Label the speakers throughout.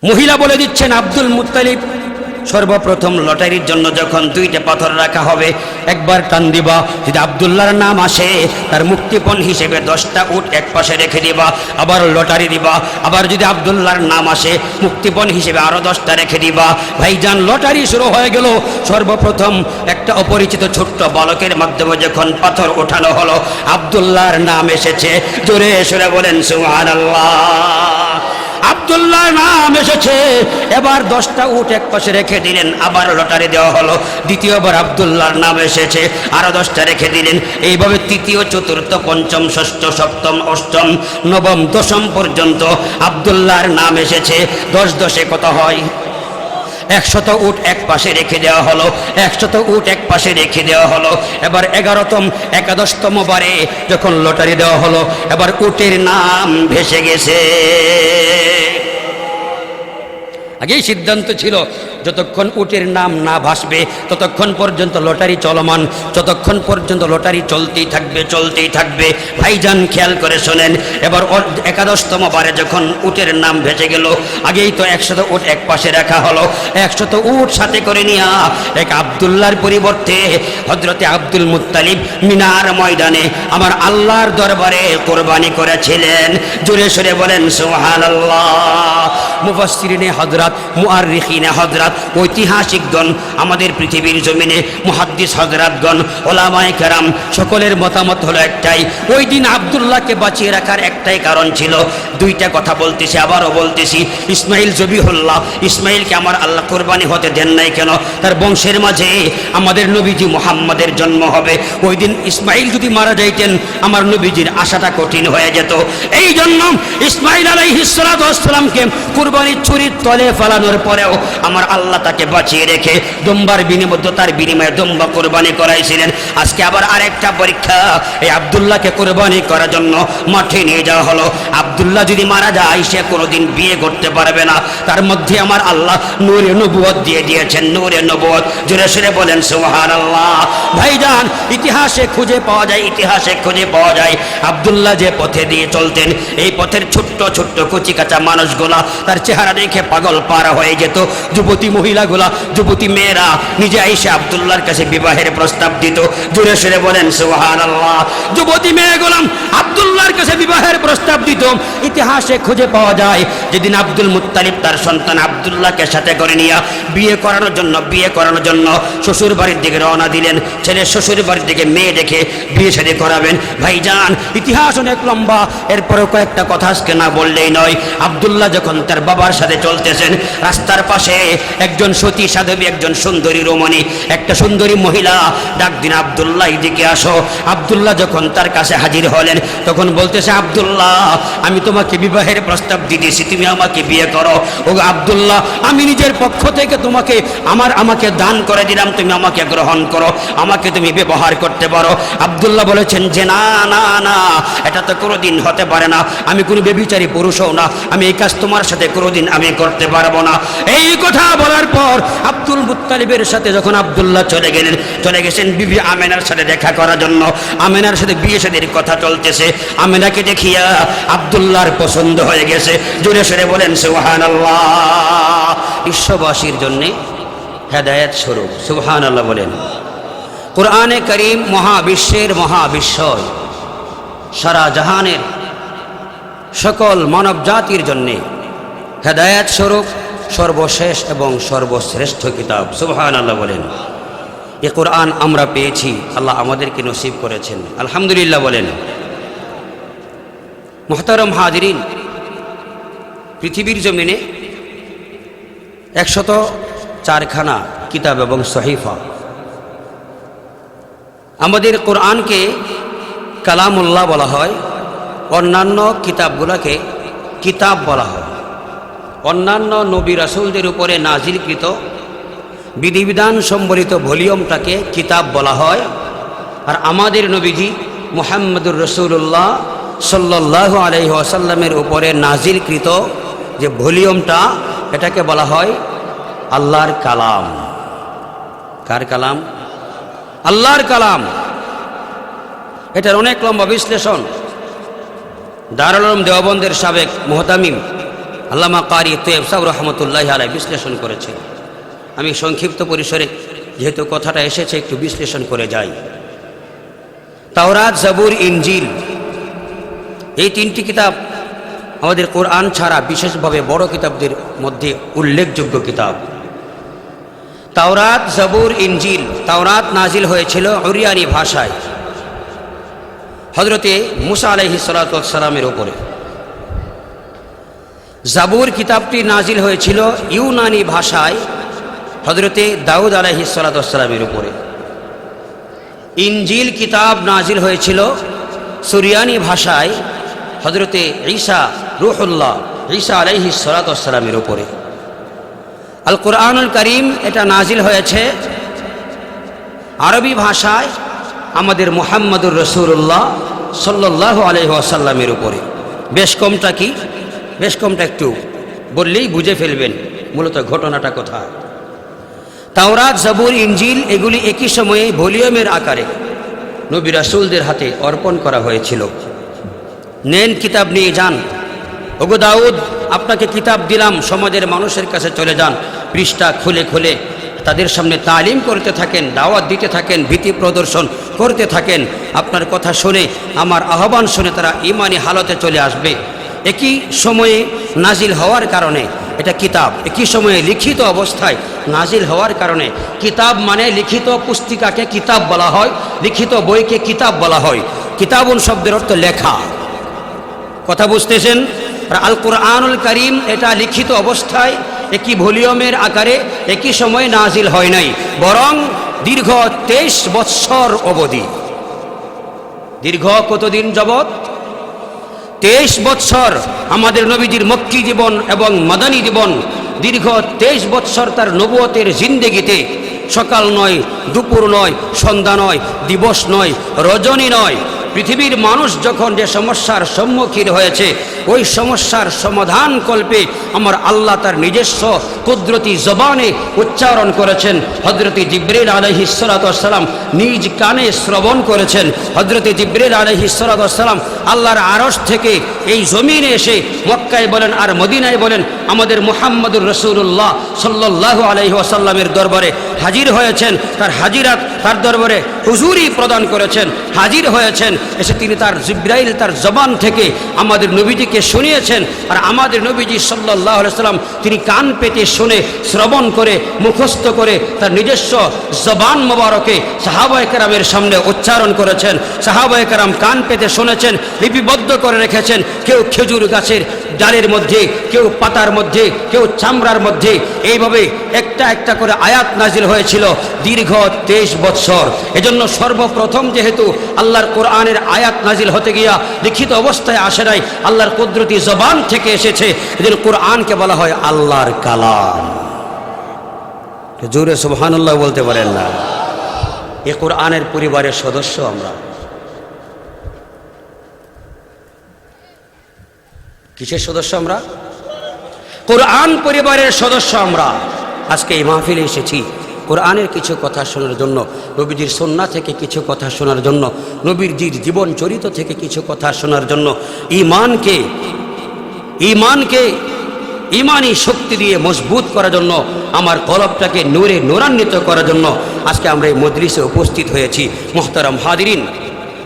Speaker 1: মহিলা বলে দিচ্ছেন, আব্দুল মুত্তালিব সর্বপ্রথম লটারির জন্য যখন দুইটা পাথর রাখা হবে, একবার টান দিবা, যদি আব্দুল্লাহর নাম আসে তার মুক্তিপণ হিসেবে 10টা উট এক পাশে রেখে দিবা, আবার লটারি দিবা, আবার যদি আব্দুল্লাহর নাম আসে মুক্তিপণ হিসেবে আরো 10টা রেখে দিবা। ভাইজান, লটারি শুরু হয়ে গেল। সর্বপ্রথম একটা অপরিচিত ছোট্ট বালকের মাধ্যমে যখন পাথর ওঠানো হলো, আব্দুল্লাহর নাম এসেছে। জোরে সরে বলেন সুবহানাল্লাহ। আব্দুল্লাহর নাম এসেছে। এবার 10টা উট এক পাশে রেখে দিলেন, আবার লটারি দেওয়া হলো। দ্বিতীয়বার আব্দুল্লাহর নাম এসেছে, আরো 10টা রেখে দিলেন। এইভাবে তৃতীয়, চতুর্থ, পঞ্চম, ষষ্ঠ, সপ্তম, অষ্টম, নবম, দশম পর্যন্ত আব্দুল্লাহর নাম এসেছে। 10 10 কত হয়? 100 উট এক পাশে রেখে দেওয়া হলো। 100 উট এক পাশে রেখে দেওয়া হলো। এবার 11তম, 11তম বারে যখন লটারি দেওয়া হলো, এবার উটের নাম ভেসে গেছে। আগেই সিদ্ধান্ত ছিল যতক্ষণ উটের নাম না ভাসবে ততক্ষণ পর্যন্ত লটারি চলমান, যতক্ষণ পর্যন্ত লটারি চলতেই থাকবে, চলতেই থাকবে। ভাইজান, খেয়াল করে শোনেন, এবার 11তম বারে যখন উটের নাম ভেসে গেল, আগেই তো 100 উট এক পাশে রাখা হলো, 100 উট সাথে করে নিয়া এক আব্দুল্লাহর পরিবর্তে হযরতে আব্দুল মুত্তালিব মিনার ময়দানে আমার আল্লাহর দরবারে কোরবানি করেছিলেন। জোরে সরে বলেন সুবহানাল্লাহ। মুফাসসিরিনে হযরত, মুআররিখিনে হযরত, ঐতিহাসিকগণ, আমাদের পৃথিবীর জমিনে মুহাদ্দিস হযরতগণ, ওলামায়ে কেরাম সকলের মতামত হলো একটাই, ওই দিন আব্দুল্লাহকে বাঁচিয়ে রাখার একটাই কারণ ছিল। দুইটা কথা বলতেছি, আবারও বলতেছি। ইসমাইল জবিহুল্লাহ, ইসমাইলকে আমার আল্লাহ কোরবানি হতে দেন নাই কেন? তার বংশের মাঝে আমাদের নবীজি মুহাম্মাদের জন্ম হবে। ওই দিন ইসমাইল যদি মারা যাইতেন আমার নবীজির আশাটা কঠিন হয়ে যেত। এই জন্য ইসমাইল আলাইহিস সালাতু ওয়াস সালামকে কুরবানির ছুরির তলে ফেলানোর পরেও আমার আল্লাহ তাকে বাঁচিয়ে রেখে দম্বার বিনিময়ে, তার বিনিময়ে দম্বা কোরবানি করাইছিলেন। আজকে আবার আরেকটা পরীক্ষা, এই আব্দুল্লাহকে কোরবানি করার জন্য মাঠে নিয়ে যাওয়া হলো। আব্দুল্লাহ যদি মারা যায় সে কোনোদিন বিয়ে করতে পারবে না। তার মধ্যে আমার আল্লাহ নূরে নবুয়ত দিয়ে দিয়েছেন, নূরে নবুয়ত। জোরে সরে বলেন সুবহানাল্লাহ। ভাইজান, ইতিহাসে খুঁজে পাওয়া যায়, ইতিহাসে খুঁজে পাওয়া যায় আব্দুল্লাহ যে পথে দিয়ে চলতেন, এই পথের ছোট্ট ছোট্ট কচি কাঁচা মানুষগুলা তার চেহারা দেখে পাগল পারা হয়ে যেত। যুবতী মহিলাগুলা, যুবতী মেয়েরা নিজে আইসে আব্দুল্লাহর কাছে বিবাহের প্রস্তাব দিত। জোরে সরে বলেন সুবহানাল্লাহ। যুবতী মেয়েগুলা আব্দুল্লাহর কাছে বিবাহের প্রস্তাব দিত। ইতিহাসে খুঁজে পাওয়া যায় যেদিন আব্দুল মুত্তালিব তার সন্তান আব্দুল্লাহকে সাথে করে নিয়ে বিয়ে করানোর জন্য শ্বশুর বাড়ির দিকে রওনা দিলেন। ছেলে শ্বশুর বাড়ির দিকে মেয়ে দেখে বিয়ে শাদী করাবেন। ভাইজান, ইতিহাস অনেক লম্বা, এরপরেও কয়েকটা কথা আজকে না বললেই নয়। আব্দুল্লাহ যখন তার বাবার সাথে চলতেছেন, রাস্তার পাশে একজন সতী সাধবী, একজন সুন্দরী রমণী, একটা সুন্দরী মহিলা ডাক দিন, আব্দুল্লাহ এদিকে আসো। আব্দুল্লাহ যখন তার কাছে হাজির হলেন তখন বলতেছে, আব্দুল্লাহ, আমি তোমাকে বিবাহের প্রস্তাব দিতেছি, তুমি আমাকে বিয়ে করো। ও আব্দুল্লাহ, আমি নিজের পক্ষ থেকে তোমাকে আমাকে দান করে দিলাম, তুমি আমাকে গ্রহণ করো, আমাকে তুমি ব্যবহার করতে পারো। আব্দুল্লাহ বলেছেন যে না না না, এটা তো কোনোদিন হতে পারে না, আমি কোনো ব্যভিচারী পুরুষও না, আমি এই কাজ তোমার সাথে কোনোদিন আমি করতে পারবো না। এই কথা বলার পর আব্দুল মুত্তালিবের সাথে যখন আব্দুল্লাহ চলে গেছেন বিবি আমেনার সাথে দেখা করার জন্য, আমেনার সাথে বিয়ে শাদীর কথা চলতেছে। আমেনাকে দেখিয়া আব্দুল্লাহর পছন্দ হয়ে গেছে। জোরে সরে বলেন সুবহানাল্লাহ। বিশ্ববাসীর জন্য হেদায়েত স্বরূপ, সুবহানাল্লাহ বলেন। কুরআনে কারীম মহাবিশ্বের মহাবিশ্বয়, সারা জাহানের সকল মানব জাতির জন্যে হেদায়েত স্বরূপ সর্বশেষ এবং সর্বশ্রেষ্ঠ কিতাব, সুবহানাল্লাহ বলেন। এ কোরআন আমরা পেয়েছি, আল্লাহ আমাদেরকে নসিব করেছেন, আলহামদুলিল্লাহ বলেন। মুহতারাম হাজিরিন, পৃথিবীর জমিনে 104খানা কিতাব এবং সহিফা। আমাদের কোরআনকে কালামুল্লাহ বলা হয়, অন্যান্য কিতাবগুলোকে কিতাব বলা হয়। অন্যান্য নবী রাসূলদের উপরে নাজিলকৃত বিধিবিধান সম্বলিত ভলিউমটাকে কিতাব বলা হয়। আর আমাদের নবীজি মুহাম্মদুর রাসূলুল্লাহ সাল্লাল্লাহু আলাইহি ওয়াসাল্লামের উপরে নাজিলকৃত যে ভলিউমটা, এটাকে বলা হয় আল্লাহর কালাম। কার কালাম? আল্লাহর কালাম। এটার অনেক লম্বা বিশ্লেষণ দারুল উলুম দেওবন্দের সাবেক মুহতামিম আল্লামা কারি তৈয়ব সাহেব রহমতুল্লাহ আলাইহি বিশ্লেষণ করেছেন। আমি সংক্ষিপ্ত পরিসরে যেহেতু কথাটা এসেছে একটু বিশ্লেষণ করে যাই। তাওরাত, জাবুর, ইনজিল এই তিনটি কিতাব আমাদের কোরআন ছাড়া বিশেষভাবে বড় কিতাবদের মধ্যে উল্লেখযোগ্য কিতাব। তাওরাত, জাবুর, ইনজিল। তাওরাত নাজিল হয়েছিল উরিয়ানি ভাষায় হযরতে মুসা আলাইহিস সালাতু ওয়াস সালামের উপরে। জাবুর কিতাবটি নাজিল হয়েছিল ইউনানি ভাষায় হযরতে দাউদ আলাইহিস সালাতু ওয়াস সালামের উপরে। ইনজিল কিতাব নাজিল হয়েছিল সুরিয়ানি ভাষায় হযরতে ঈসা রূহুল্লাহ ঈসা আলাইহিস সালাতু ওয়াস সালামের উপরে। আল কোরআনুল কারীম এটা নাজিল হয়েছে আরবি ভাষায় আমাদের মুহাম্মদুর রাসূলুল্লাহ সাল্লাল্লাহু আলাইহি ওয়াসাল্লামের উপরে। বেশ কমটা কি? বেশ কমটা একটু বললেই বুঝে ফেলবেন মূলত ঘটনাটা কোথায়। তাওরাত, জাবুর, ইনজিল এগুলি একই সময়ে ভলিউমের আকারে নবী রাসূলদের হাতে অর্পণ করা হয়েছিল। নেন, কিতাব নিয়ে যান। ওগো দাউদ, আপনাকে কিতাব দিলাম, সমাজের মানুষের কাছে চলে যান, পৃষ্ঠা খুলে খুলে তাদের সামনে তালিম করতে থাকেন, দাওয়াত দিতে থাকেন, ভীতি প্রদর্শন করতে থাকেন। আপনার কথা শুনে, আমার আহ্বান শুনে তারা ঈমানি হালতে চলে আসবে। একই সময়ে নাজিল হওয়ার কারণে এটা কিতাব, একই সময়ে লিখিত অবস্থায় নাজিল হওয়ার কারণে কিতাব মানে লিখিত পুস্তিকাকে কিতাব বলা হয়, লিখিত বইকে কিতাব বলা হয়। কিতাবুন শব্দের অর্থ লেখা। কথা বুঝতেছেন? আল কোরআনুল কারীম এটা লিখিত অবস্থায় একই ভলিউমের আকারে একই সময় নাজিল হয় নাই, বরং দীর্ঘ 23 বৎসর অবধি। দীর্ঘ কতদিন যাবৎ? 23 বৎসর আমাদের নবীজির মক্কি জীবন এবং মাদানী জীবন, দীর্ঘ 23 বৎসর তার নবুয়তের জিন্দেগিতে সকাল নয়, দুপুর নয়, সন্ধ্যা নয়, দিবস নয়, রজনী নয়, পৃথিবীর মানুষ যখন যে সমস্যার সম্মুখীন হয়েছে ওই সমস্যার সমাধান কল্পে আমার আল্লাহ তার নিজস্ব কুদরতি জবানে উচ্চারণ করেছেন। হযরতে জিবরিল আলাইহিস সালাতু ওয়াস সালাম নিজ কানে শ্রবণ করেছেন। হযরতে জিবরিল আলাইহিস সালাতু ওয়াস সালাম আল্লাহর আরশ থেকে এই জমিনে এসে মক্কায় বলেন আর মদিনায় বলেন আমাদের মুহাম্মদুর রাসূলুল্লাহ সাল্লাল্লাহু আলাইহি ওয়াসাল্লামের দরবারে হাজির হয়েছেন। তার হাজিরাত তার দরবারে হুজুরি প্রদান করেছেন, হাজির হয়েছেন। এসে তিনি তার জিবরাইল তার জবান থেকে আমাদের নবীজিকে শুনিয়েছেন। আর আমাদের নবীজি সাল্লাল্লাহু আলাইহি ওয়াসাল্লাম তিনি কান পেতে শুনে শ্রবণ করে মুখস্থ করে তার নিজস্ব জবান মোবারকে সাহাবায়ে কেরামের সামনে উচ্চারণ করেছেন। সাহাবায়ে কেরাম কান পেতে শুনেছেন, লিপিবদ্ধ করে রেখেছেন। কেউ খেজুর গাছের ডালের মধ্যে, কেউ পাতার মধ্যে, কেউ চামড়ার মধ্যে, এইভাবে একটা একটা করে আয়াত নাজিল হয়েছিল দীর্ঘ 23 বৎসর। এজন্য সর্বপ্রথম যেহেতু আল্লাহর কোরআনের আয়াত নাজিল হতে গিয়া লিখিত অবস্থায় আসে নাই, আল্লাহর কুদরতি জবান থেকে এসেছে, এজন্য কোরআনকে বলা হয় আল্লাহর কালাম। জোরে সুবহানাল্লাহ বলতে পারেন না? এই কোরআনের পরিবারের সদস্য আমরা। কিসের সদস্য আমরা? কোরআন পরিবারের সদস্য আমরা। আজকে এই মাহফিলে এসেছি কোরআনের কিছু কথা শোনার জন্য, নবীজির সুন্নাহ থেকে কিছু কথা শোনার জন্য, নবীজির জীবন চরিত্র থেকে কিছু কথা শোনার জন্য, ঈমানকে ঈমানি শক্তি দিয়ে মজবুত করার জন্য, আমার কলবটাকে নূরে নূরান্বিত করার জন্য আজকে আমরা এই মজলিসে উপস্থিত হয়েছি। মুহতারাম হাদিরিন,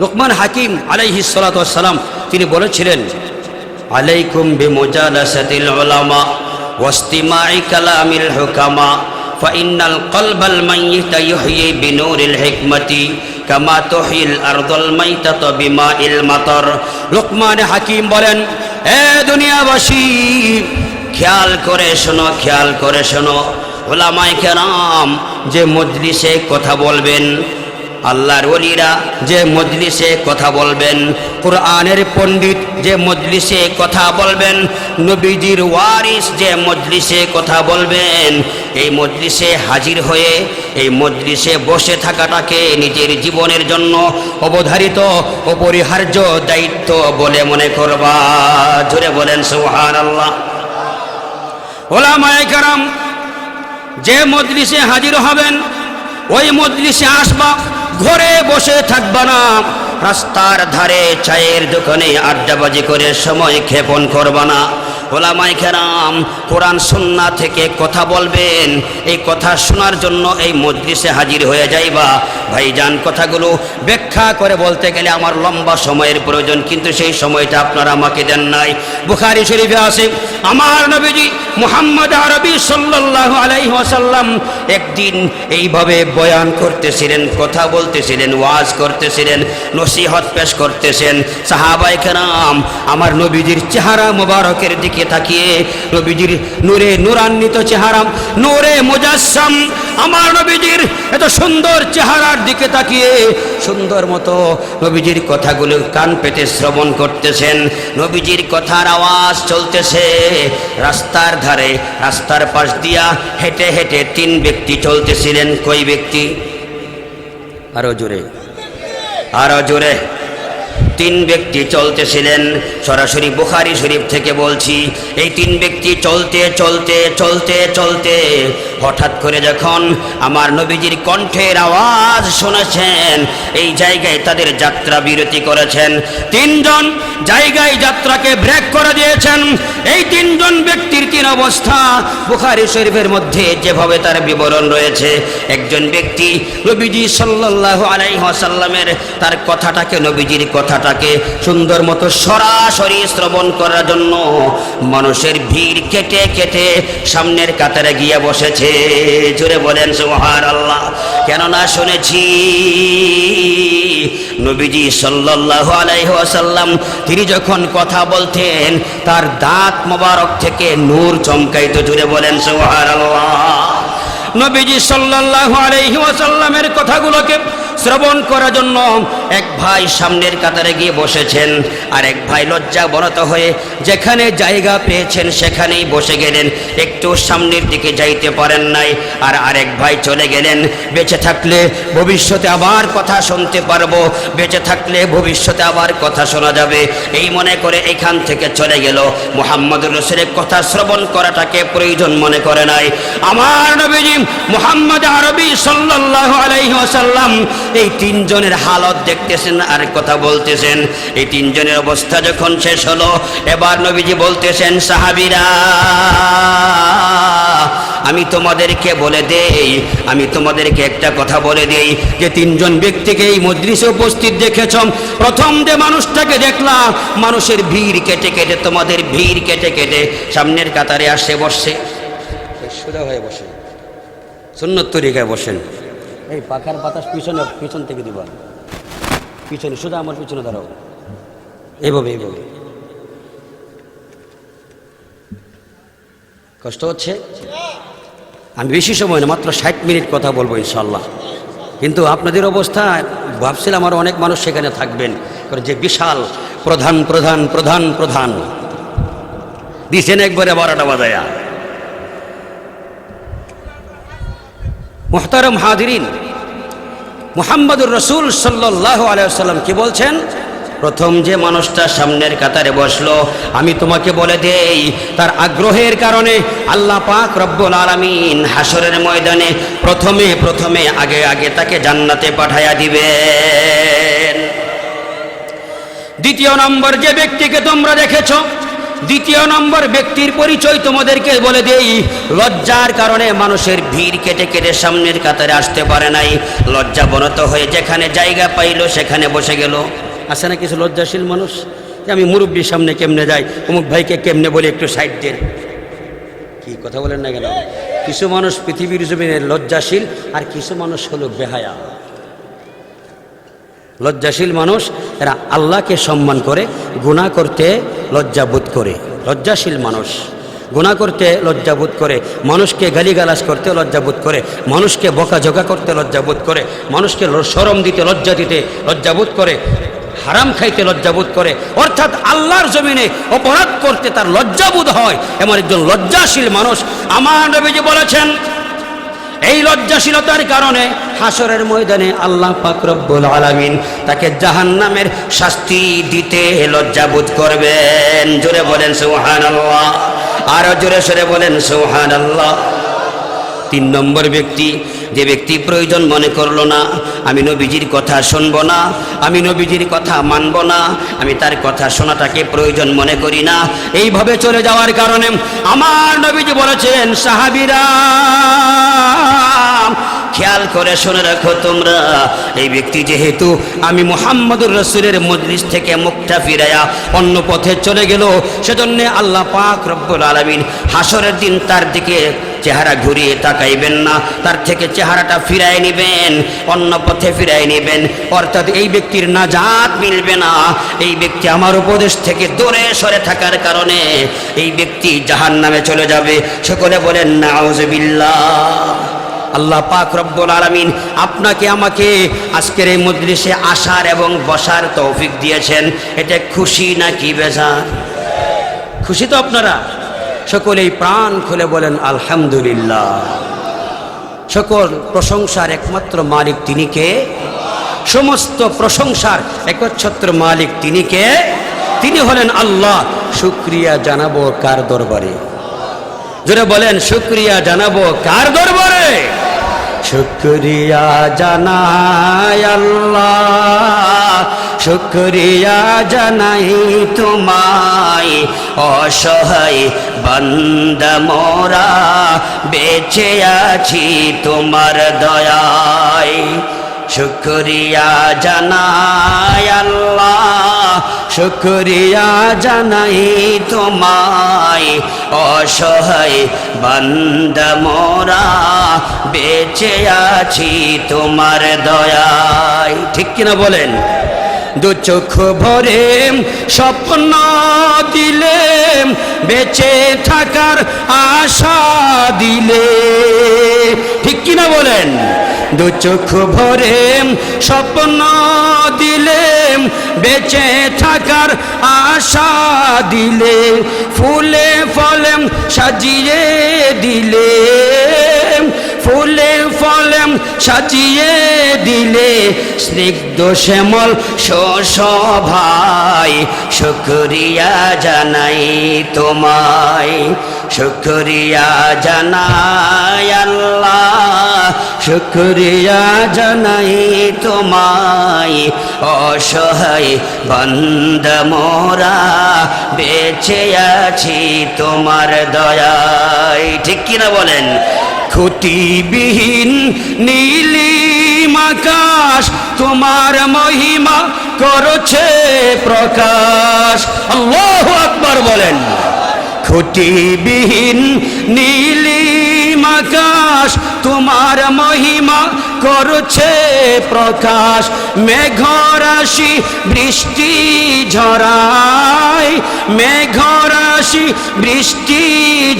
Speaker 1: লুকমান হাকিম আলাইহিস সালাতু ওয়াস সালাম তিনি বলেছিলেন আলাইকুম বিমুজালাসাতিল উলামা ওয়াস্তিমাই কালামিল হুকামা ফাইন্নাল কলবাল মাইয়িতা ইহয়ি বিনুরিল হিকমাতি কামা তুহিল আরদুল মাইতাতা বিমাইল মাতার। লুকমান হাকিম বলেন, এ দুনিয়াবাসী খেয়াল করে শোনো, খেয়াল করে শোনো, উলামায়ে কেরাম যে মজলিসে কথা বলবেন, আল্লাহর ওলিরা যে মজলিসে কথা বলবেন, কোরআনের পণ্ডিত যে মজলিসে কথা বলবেন, নবীজির ওয়ারিস যে মজলিসে কথা বলবেন, এই মজলিসে হাজির হয়ে এই মজলিসে বসে থাকাটাকে নিজের জীবনের জন্য অবধারিত অপরিহার্য দায়িত্ব বলে মনে করবা। জোরে বলেন সুবহানাল্লাহ। উলামায়ে কেরাম যে মজলিসে হাজির হবেন ওই মজলিসে আসবা, ঘরে বসে থাকবা না, রাস্তার ধারে চায়ের দোকানে আড্ডাবাজি করে সময় ক্ষেপণ করবা না, ওলামায়ে কেরাম কোরআন সুন্নাহ থেকে কথা বলবেন, এই কথা শোনার জন্য এই মজলিসে হাজির হয়ে যাইবা। ভাইজান কথাগুলো ব্যাখ্যা করে বলতে গেলে আমার লম্বা সময়ের প্রয়োজন, কিন্তু সেই সময়টা আপনারা আমাকে দেন নাই। বুখারী শরীফে আছে আমার নবীজি মুহাম্মদ আরবি সাল্লাল্লাহু আলাইহি ওয়াসাল্লাম একদিন এইভাবে বয়ান করতেছিলেন, কথা বলতেছিলেন, ওয়াজ করতেছিলেন, নসিহত পেশ করতেছেন। সাহাবায়ে কেরাম আমার নবীজির চেহারা মোবারকের দিকে তাকিয়ে, নবীজির নূরে নূরান্বিত চেহারা, নূরে মুজাসসাম আমার নবীজির এত সুন্দর চেহারার দিকে তাকিয়ে সুন্দর মতো নবীজির কথাগুলো কান পেতে শ্রবণ করতেছেন। নবীজির কথার আওয়াজ চলতেছে রাস্তার ধারে, রাস্তার পাশ দিয়া হেঁটে হেঁটে তিন ব্যক্তি চলতেছিলেন। কই ব্যক্তি? আরো জোরে, আরো জোরে। তিন ব্যক্তি চলতেছিলেন, সরাসরি বুখারী শরীফ থেকে বলছি। এই তিন ব্যক্তি চলতে চলতে চলতে চলতে হঠাৎ করে যখন আমার নবীজির কণ্ঠের আওয়াজ শুনেছেন, এই জায়গায় তাদের যাত্রা বিরতি করেছেন। তিনজন জায়গায় যাত্রাকে ব্রেক করে দিয়েছেন। এই তিনজন ব্যক্তির তিন অবস্থা বুখারী শরীফের মধ্যে যেভাবে তার বিবরণ রয়েছে। একজন ব্যক্তি নবীজি সাল্লাল্লাহু আলাইহি ওয়াসাল্লামের তার কথাটাকে, নবীজির কথাটাকে সুন্দর মতো সরাসরি শ্রবণ করার জন্য মানুষের ভিড় কেটে কেটে সামনের কাতারে গিয়ে বসেছে। জোরে বলেন সুবহানাল্লাহ। কেননা শুনেছি নবীজি সাল্লাল্লাহু আলাইহি ওয়াসাল্লাম তিনি যখন কথা বলতেন তার দাঁত মোবারক থেকে নূর চমকাইতো। জোরে বলেন সুবহানাল্লাহ। নবীজি সাল্লাল্লাহু আলাইহি ওয়াসাল্লামের কথাগুলোকে শ্রবণ করার জন্য এক ভাই সামনের কাতারে গিয়ে বসেছেন, আর এক ভাই লজ্জাবনত হয়ে যেখানে জায়গা পেয়েছেন সেখানেই বসে গেলেন, একটু সামনের দিকে যাইতে পারেন নাই। আর আরেক ভাই চলে গেলেন, বেঁচে থাকলে ভবিষ্যতে আবার কথা শুনতে পারবো, বেঁচে থাকলে ভবিষ্যতে আবার কথা শোনা যাবে, এই মনে করে এখান থেকে চলে গেল। মুহাম্মদুর রাসূলের কথা শ্রবণ করাটাকে প্রয়োজন মনে করে নাই। আমার নবীজি মুহাম্মদ আরবি সাল্লাল্লাহু আলাইহি ওয়াসাল্লাম এই তিনজনের হালত দেখতেছেন আর কথা বলতেছেন। এই তিনজনের অবস্থা যখন শেষ হলো, এবার নবীজি বলতেছেন, সাহাবীরা আমি তোমাদেরকে বলে দেই, আমি তোমাদেরকে একটা কথা বলে দেই যে তিনজন ব্যক্তিকে এই মজলিসে উপস্থিত দেখেছ, প্রথম যে মানুষটাকে দেখলাম মানুষের ভিড় কেটে কেটে, তোমাদের ভিড় কেটে কেটে সামনের কাতারে আসে বসে, সোজা হয়ে বসে, সুন্নত তরিকায় বসেন। এই পাখার বাতাস পিছনে, পিছন থেকে দিবা, পিছনে সোজা আমার পিছনে দাঁড়াও, এইভাবে এইভাবে। কষ্ট হচ্ছে? আমি বেশি সময় না, মাত্র 60 মিনিট কথা বলবো ইনশাল্লাহ। কিন্তু আপনাদের অবস্থা ভাবছিলাম আরও অনেক মানুষ সেখানে থাকবেন, যে বিশাল প্রধান প্রধান প্রধান প্রধান দিছেন একবারে 12টা বাজায়া। মুহতারাম হাজিরিন, মুহাম্মদুর রাসূল সাল্লাল্লাহু আলাইহি ওয়াসাল্লাম কি বলছেন? প্রথম যে মানুষটা সামনের কাতারে বসলো, আমি তোমাকে বলে দেই তার আগ্রহের কারণে আল্লাহ পাক রব্বুল আলামিন হাসরের ময়দানে প্রথমে প্রথমে আগে আগে তাকে জান্নাতে পাঠায়া দিবেন। দ্বিতীয় নম্বর যে ব্যক্তিকে তোমরা দেখেছো, দ্বিতীয় নম্বর ব্যক্তির পরিচয় তোমাদেরকে বলে দেই। লজ্জার কারণে মানুষের ভিড় কেটে কেটে সামনের কাতারে আসতে পারে নাই, লজ্জাবনত হয়ে যেখানে জায়গা পাইল সেখানে বসে গেল। আছে না কিছু লজ্জাশীল মানুষ, আমি মুরব্বীর সামনে কেমনে যাই, অমুক ভাইকে কেমনে বলে একটু সাইড দেন, কি কথা বলেন না কেন? কিছু মানুষ পৃথিবীর জমিনে লজ্জাশীল, আর কিছু মানুষ হলো বেহায়া। লজ্জাশীল মানুষ এরা আল্লাহকে সম্মান করে, গুনাহ করতে লজ্জাবোধ করে। লজ্জাশীল মানুষ গুনাহ করতে লজ্জাবোধ করে, মানুষকে গালিগালাজ করতে লজ্জাবোধ করে, মানুষকে বকাঝকা করতে লজ্জাবোধ করে, মানুষকে শরম দিতে লজ্জা দিতে লজ্জাবোধ করে, হারাম খাইতে লজ্জাবোধ করে, অর্থাৎ আল্লাহর জমিনে অপরাধ করতে তার লজ্জাবোধ হয়। এমন একজন লজ্জাশীল মানুষ আমার নবীজি বলেছেন, এই লজ্জাশীলতার কারণে হাসরের ময়দানে আল্লাহ পাক রব্বুল আলামিন তাকে জাহান্নামের শাস্তি দিতে লজ্জাবোধ করবেন। জোরে বলেন সুবহানাল্লাহ, আরো জোরে সরে বলেন সুবহানাল্লাহ। তিন নম্বর ব্যক্তি, যে ব্যক্তি প্রয়োজন মনে করলো না, আমি নবীজির কথা শুনবো না, আমি নবীজির কথা মানবো না, আমি তার কথা শোনাটাকে প্রয়োজন মনে করি না, এইভাবে চলে যাওয়ার কারণে আমার নবীজি বলেছেন, সাহাবীরা খেয়াল করে শুনে রাখো তোমরা, এই ব্যক্তি যেহেতু আমি মুহাম্মদুর রাসূলের মজলিস থেকে মুখটা ফিরায়া অন্য পথে চলে গেল, সেজন্য আল্লাহ পাক রব্বুল আলামিন হাসরের দিন তার দিকে চেহারা ঘুরিয়ে তাকাইবেন না, তার থেকে চেহারাটা ফিরাই নেবেন, অন্য পথে ফিরাই নেবেন, অর্থাৎ এই ব্যক্তির নাজাত মিলবে না। এই ব্যক্তি আমার উপদেশ থেকে দূরে সরে থাকার কারণে এই ব্যক্তি জাহান্নামে চলে যাবে। সকলে বলেন নাউযুবিল্লাহ। আল্লাহ পাক রব্বুল আলামিন আপনাকে আমাকে আজকের এই মজলিসে আসার এবং বসার তৌফিক দিয়েছেন, এটা খুশি নাকি বেজার? খুশি তো আপনারা? সকলেই প্রাণ খুলে বলেন আলহামদুলিল্লাহ। সকল প্রশংসার একমাত্র মালিক তিনি কে? সমস্ত প্রশংসার একচ্ছত্র মালিক তিনি কে? তিনি হলেন আল্লাহ। শুকরিয়া জানাবো কার দরবারে? জোরে বলেন, শুকরিয়া জানাবো কার দরবারে? শুকরিয়া জানাই আল্লাহ, শুকরিয়া জানাই তোমায়, অসহায় বান্দা মোরা বেঁচে আছি তোমার দয়ায়। শুকরিয়া জানাই আল্লাহ, শুকরিয়া জানাই তোমায়, অসহায় বান্দা মোরা বেঁচে আছি তোমার দয়ায়। ঠিক কিনা বলেন? দু চোখ ভরে স্বপ্ন দিলে, বেঁচে থাকার আশা দিলে, ঠিক কিনা বলেন? দু চোখ ভরে স্বপ্ন দিলে, বেঁচে থাকার আশা দিলে, ফুলে ফলে সাজিয়ে দিলে, ফুলে ফলে সাজিয়ে দিলে, স্নিগ্ধ শ্যামল শোভায়, শুকরিয়া জানাই তোমায়, শুকরিয়া জানাই আল্লাহ, শুকরিয়া জানাই তোমায়, অসহায় বান্দা মোরা বেঁচে আছি তোমার দয়ায়। ঠিক কিনা বলেন? খুঁটিবিহীন নীলিম আকাশ তোমার মহিমা করছে প্রকাশ। আল্লাহু আকবার বলেন। খুঁটিবিহীন নীলিম আকাশ তোমার মহিমা করছে প্রকাশ, মেঘরাশি বৃষ্টি ঝরায়, মেঘরাশি বৃষ্টি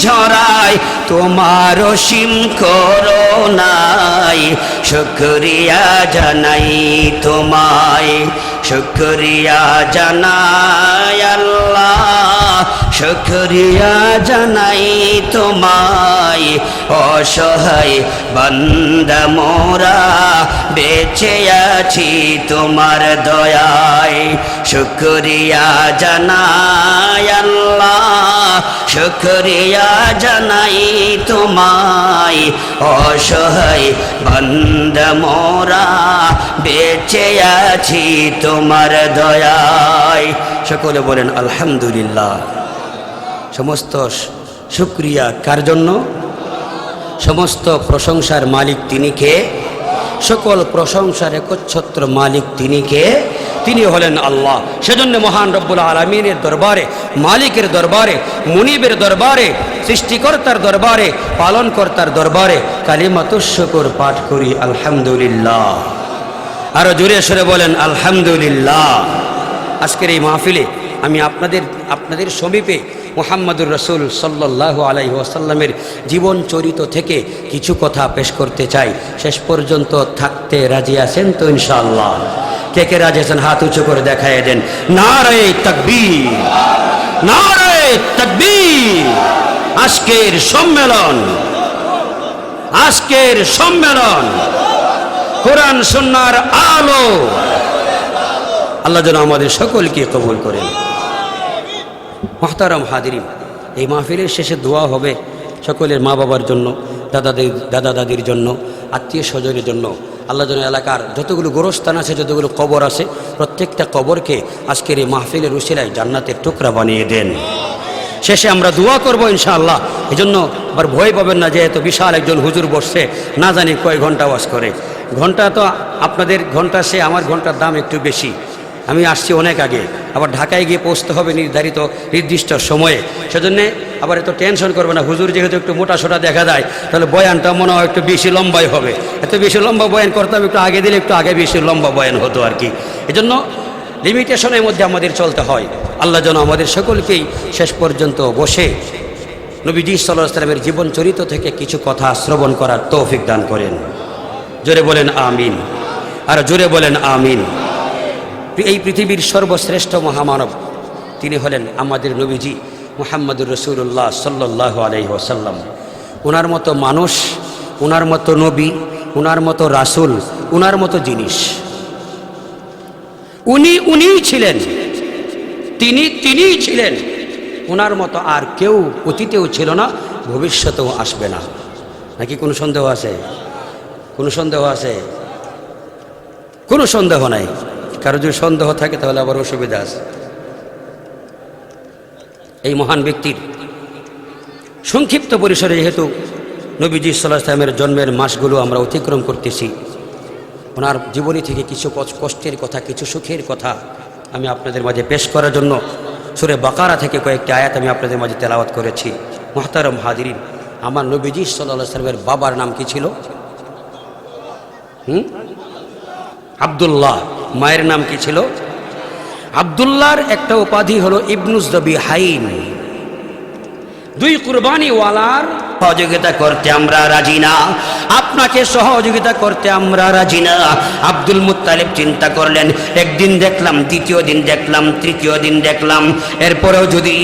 Speaker 1: ঝরায়, তোমার অসীম করুণায়, শুকরিয়া জানাই তোমায়, শুকরিয়া জানাই আল্লাহ, শুকরিয়া জানাই তোমায়, অসহায় বান্দা মোরা বেঁচে আছি তোমার দয়ায়। শুকরিয়া জানাই আল্লাহ, শুকরিয়া জানাই তোমায়, অসহায় বান্দা মোরা বেঁচে আছি তোমার দয়ায়। সকলে বলেন আলহামদুলিল্লাহ। সমস্ত শুকরিয়া কার জন্য? সমস্ত প্রশংসার মালিক তিনি কে? সকল প্রশংসার একচ্ছত্র মালিক তিনি কে? তিনি হলেন আল্লাহ। সেজন্য মহান রব্বুল আলামিনের দরবারে, মালিকের দরবারে, মুনিবের দরবারে, সৃষ্টিকর্তার দরবারে, পালনকর্তার দরবারে কালিমাতুশ শুকর পাঠ করি আলহামদুলিল্লাহ। আরো জোরে সরে বলেন আলহামদুলিল্লাহ। আজকের এই মাহফিলে আমি আপনাদের সমীপে মুহাম্মদুর রাসূল সাল্লাল্লাহু আলাইহি ওয়াসাল্লামের জীবন চরিত থেকে কিছু কথা পেশ করতে চাই। শেষ পর্যন্ত থাকতে রাজি আছেন তো ইনশাআল্লাহ? কে কে রাজি আছেন হাত উঁচু করে দেখায় দেন। নারে তাকবীর, নারে তাকবীর। আজকের সম্মেলন কোরআন সুন্নাহর আলো। আল্লাহ যেন আমাদের সকলকে কবুল করেন। মুহতারাম হাজিরিন, এই মাহফিলের শেষে দোয়া হবে সকলের মা বাবার জন্য, দাদা দাদির জন্য, আত্মীয় স্বজনের জন্য। আল্লাহ যেন এলাকার যতগুলো গোরস্থান আছে, যতগুলো কবর আছে, প্রত্যেকটা কবরকে আজকের এই মাহফিলের উসিলায় জান্নাতের টুকরা বানিয়ে দেন। শেষে আমরা দোয়া করব ইনশাআল্লাহ। এই জন্য আবার ভয় পাবেন না যে এত বিশাল একজন হুজুর বসছে, না জানি কয় ঘন্টা ওয়াজ করে। ঘন্টা তো আপনাদের ঘন্টা, সে আমার ঘন্টার দাম একটু বেশি। আমি আসছি অনেক আগে, আবার ঢাকায় গিয়ে পৌঁছতে হবে নির্দিষ্ট সময়ে। সেজন্যে আবার এত টেনশন করবে না। হুজুর যেহেতু একটু মোটা সোটা দেখা যায়, তাহলে বয়ানটা মনে হয় একটু বেশি লম্বাই হবে। এত বেশি লম্বা বয়ান করতাম, একটু আগে দিলে একটু আগে বেশি লম্বা বয়ান হতো আর কি। এজন্য লিমিটেশনের মধ্যে আমাদের চলতে হয়। আল্লাহ যেন আমাদের সকলকেই শেষ পর্যন্ত বসে নবীজি সাল্লাল্লাহু আলাইহি ওয়াসাল্লামের জীবন চরিত্র থেকে কিছু কথা শ্রবণ করার তৌফিক দান করেন। জোরে বলেন আমিন, আর জোরে বলেন আমিন। এই পৃথিবীর সর্বশ্রেষ্ঠ মহামানব তিনি হলেন আমাদের নবীজি মুহাম্মদুর রাসূলুল্লাহ সাল্লাল্লাহু আলাইহি ওয়াসাল্লাম। ওনার মতো মানুষ, ওনার মতো নবী, ওনার মতো রাসূল, ওনার মতো জিনিস উনিই ছিলেন, তিনিই ছিলেন। ওনার মতো আর কেউ অতীতেও ছিল না, ভবিষ্যতেও আসবে না। নাকি কোনো সন্দেহ আছে? কোনো সন্দেহ আছে? কোনো সন্দেহ নাই। কারো যদি সন্দেহ থাকে তাহলে আবার অসুবিধা আছে। এই মহান ব্যক্তির সংক্ষিপ্ত পরিসরে যেহেতু নবীজি সাল্লাল্লাহু আলাইহি ওয়াসাল্লামের জন্মের মাসগুলো আমরা অতিক্রম করতেছি, ওনার জীবনী থেকে কিছু কষ্টের কথা, কিছু সুখের কথা আমি আপনাদের মাঝে পেশ করার জন্য সূরা বাকারা থেকে কয়েকটি আয়াত আমি আপনাদের মাঝে তেলাওয়াত করেছি। মুহতারাম হাজিরিন, আমার নবীজি সাল্লাল্লাহু আলাইহি ওয়াসাল্লামের বাবার নাম কি ছিল? আব্দুল্লাহ। মায়ের নাম কি ছিল? আব্দুল্লাহর একটা উপাধি হলো ইবনুজ যবিহাইন। দুই কুরবানিওয়ালার সহযোগিতা করতে আমরা রাজি না, আপনাকে সহযোগিতা করতে আমরা রাজি না। আব্দুল মুত্তালিব চিন্তা করলেন, একদিন দেখলাম, দ্বিতীয় দিন দেখলাম, তৃতীয় দিন দেখলাম, এরপরেও যদি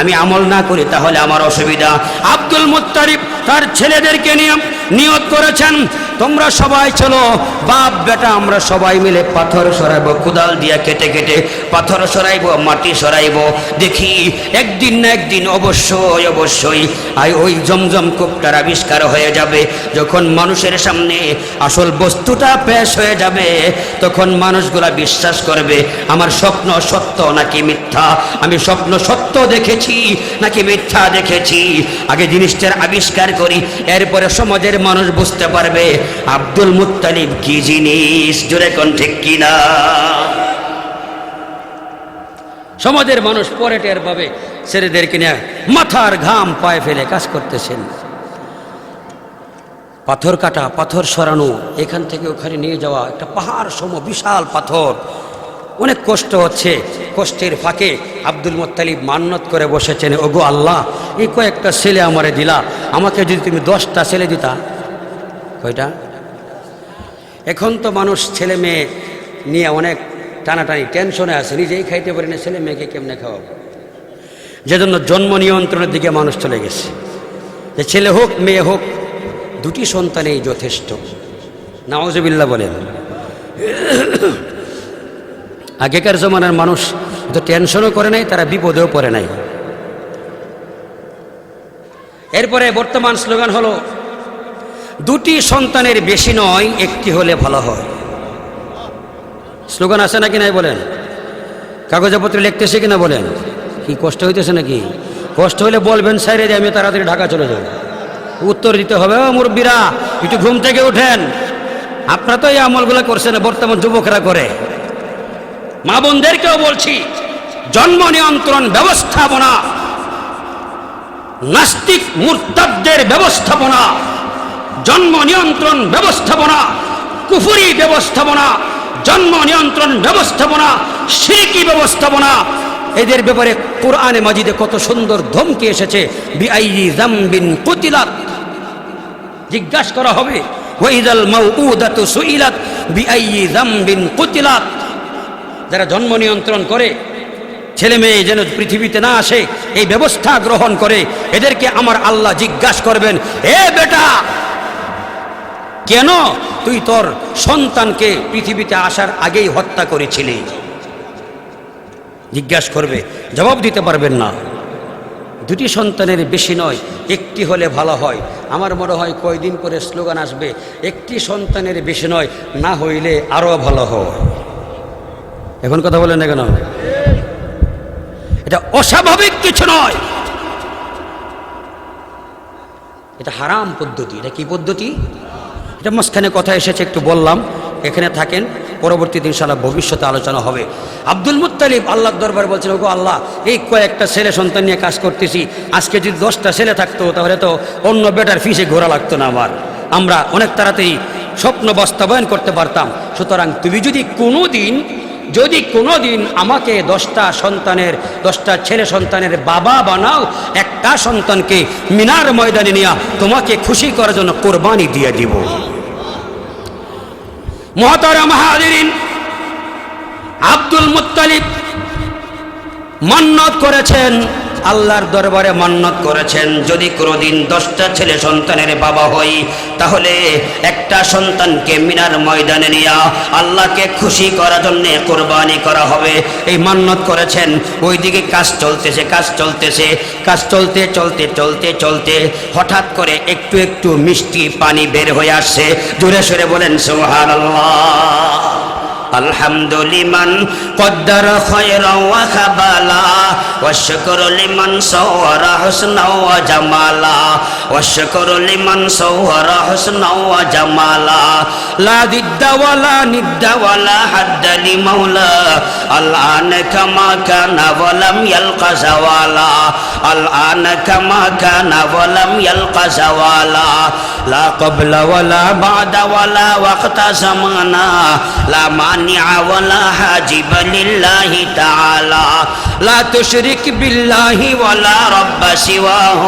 Speaker 1: আমি আমল না করি তাহলে আমার অসুবিধা। আব্দুল মুত্তালিব তার ছেলেদেরকে নিয়ে নিয়ত করেছেন, তোমরা সবাই চলো, বাপ বেটা আমরা সবাই মিলে পাথর সরাইবো, কোদাল দিয়ে কেটে কেটে পাথর সরাইবো, মাটি সরাইবো। দেখি একদিন না একদিন অবশ্যই ওই জমজম কূপটার আবিষ্কার হয়ে যাবে। যখন মানুষের সামনে আসল বস্তুটা পেশ হয়ে যাবে, তখন মানুষগুলা বিশ্বাস করবে আমার স্বপ্ন সত্য নাকি মিথ্যা, আমি স্বপ্ন সত্য দেখেছি নাকি মিথ্যা দেখেছি। আগে জিনিসটার আবিষ্কার করি, এরপরে সমাজের মানুষ বুঝতে পারবে আব্দুল মুত্তালিব কি জিনিস। জোরে কোন ঠিক কিনা? সমাজের মানুষ পরে টের পাবে। ছেলেদেরকে নিয়ে মাথার ঘাম পায়ে ফেলে কাজ করতেছেন, পাথর কাটা, পাথর সরানো, এখান থেকে ওখানে নিয়ে যাওয়া, একটা পাহাড় সম বিশাল পাথর, অনেক কষ্ট হচ্ছে। কষ্টের ফাঁকে আব্দুল মুত্তালিব মান্নত করে বসেছেন, ওগো আল্লাহ, এই কয়েকটা ছেলে আমারে দিলা, আমাকে যদি তুমি 10টা ছেলে দিতা। কয়টা? এখন তো মানুষ ছেলে মেয়ে নিয়ে অনেক টানাটানি, টেনশনে আছে, নিজেই খাইতে পারে না, ছেলে মেয়েকে কেমনে খাওয়াবো। যেজন্য জন্ম নিয়ন্ত্রণের দিকে মানুষ চলে গেছে, যে ছেলে হোক মেয়ে হোক দুটি সন্তানেই যথেষ্ট। নাউজুবিল্লাহ বলেন। আগেকার জমানার মানুষ তো টেনশনও করে নাই, তারা বিপদেও পড়ে নাই। এরপরে বর্তমান স্লোগান হলো দুটি সন্তানের বেশি নয়, একটি হলে ভালো হয়। স্লোগান আছে নাকি নাই বলেন? কাগজে পত্রে লিখতেছে কিনা বলেন? কি কষ্ট হইতেছে নাকি? কষ্ট হইলে বলবেন, সাইরে দিয়ে আমি তাড়াতাড়ি ঢাকা চলে যাব। উত্তর দিতে হবে, ও মুরব্বীরা একটু ঘুম থেকে উঠেন, আপনারা তো এই আমলগুলো করছেন, বর্তমান যুবকরা করে। মা বোনদেরকেও বলছি, জন্ম নিয়ন্ত্রণ ব্যবস্থাপনা, নাস্তিক মুরতাদদের ব্যবস্থাপনা, জন্ম নিয়ন্ত্রণ ব্যবস্থাপনা, কুফরি ব্যবস্থাপনা, জন্ম নিয়ন্ত্রণ ব্যবস্থাপনা, শিরকি ব্যবস্থাপনা, এদের ব্যাপারে কোরআনে মাজিদে কত সুন্দর ধমকি এসেছে। বিআইয়ি যামবিন কুতিলাত, জিজ্ঞাসা করা হবে, ওয়াইদাল মাউউদাতু সুইলাত বিআইয়ি যামবিন কুতিলাত। যারা জন্ম নিয়ন্ত্রণ করে ছেলে মেয়ে যেন পৃথিবীতে না আসে, এই ব্যবস্থা গ্রহণ করে, এদেরকে আমার আল্লাহ জিজ্ঞাসা করবেন, এ বেটা, কেন তুই তোর সন্তানকে পৃথিবীতে আসার আগেই হত্যা করেছিলি? জিজ্ঞাসা করবে, জবাব দিতে পারবেন না। দুটি সন্তানের বেশি নয়, একটি হলে ভালো হয়। আমার মনে হয় কয়দিন পরে স্লোগান আসবে, একটি সন্তানের বেশি নয়, না হইলে আরও ভালো হয়। এখন কথা বলেন না কেন? এটা অস্বাভাবিক কিছু নয়, এটা হারাম পদ্ধতি। এটা কি পদ্ধতি? এটা মাঝখানে কথা এসেছে, একটু বললাম, এখানে থাকেন, পরবর্তী দিন ইনশাআল্লাহ ভবিষ্যতে আলোচনা হবে। আব্দুল মুত্তালিব আল্লাহর দরবারে বলছেন, ওগো আল্লাহ, এই কয়েকটা ছেলে সন্তান নিয়ে কাজ করতেছি, আজকে যদি 10টা ছেলে থাকতো তাহলে তো অন্য বেটার ফিসে ঘোরা লাগতো না আমার, আমরা অনেক তাড়াতাড়ি স্বপ্ন বাস্তবায়ন করতে পারতাম। সুতরাং তুমি যদি কোনোদিন আমাকে 10টা ছেলে সন্তানের বাবা বানাও, একটা সন্তানকে মিনার ময়দানে নিয়ে তোমাকে খুশি করার জন্য কোরবানি দিয়ে দিব। মুহতারাম হাজিরিন, আব্দুল মুত্তালিব মান্নত করেছেন, আল্লাহর দরবারে মান্নত করেছেন, যদি কোনোদিন 10টা ছেলে সন্তানের বাবা হই তাহলে একটা সন্তানকে মিনার ময়দানে নিয়ে আল্লাহকে খুশি করার জন্য কোরবানি করা হবে। এই মান্নত করেছেন। ওইদিকে কাজ চলতে হঠাৎ করে একটু একটু মিষ্টি পানি বের হয়ে আসছে। জোরে সোরে বলেন সুবহানাল্লাহ। আলহামদুলিমান কদ্দারা খায়রা ওয়া খাবালা ওয়া শুকরু লিমান সাওয়ারা হুসনা ওয়া জামালা ওয়া শুকরু লিমান সাওয়ারা হুসনা ওয়া জামালা লা দিদ্দা ওয়ালা নিদ্দা ওয়ালা হাদ্দা লি মাওলা আল-আন কামা কানা ওয়া লাম ইয়ালকা জাওয়ালা আল-আন কামা কানা ওয়া লাম ইয়ালকা জাওয়ালা লা ক্বাবলা ওয়ালা বা'দা ওয়ালা ওয়াক্তা জামানা লা ولا حاجب لله تعالى لا تشرك بالله ولا رب سواه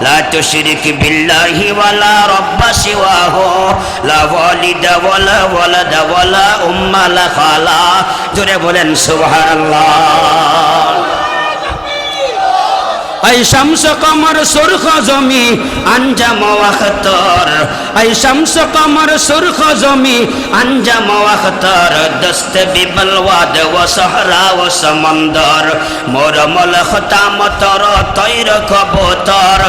Speaker 1: لا تشرك بالله ولا رب سواه لا والد ولا ولد ولا أم لا خالا জোরে বলেন সুবহানাল্লাহ। আই শামস কমর সুরখ জমি আঞ্জাম ওয়াখতর আই শামস কমর সুরখ জমি আঞ্জাম ওয়াখতর দস্ত বিবল ওয়াদ ওয়া সাহরা ওয়া সমন্দর মোর মলখ তামতর তৈর কবুতর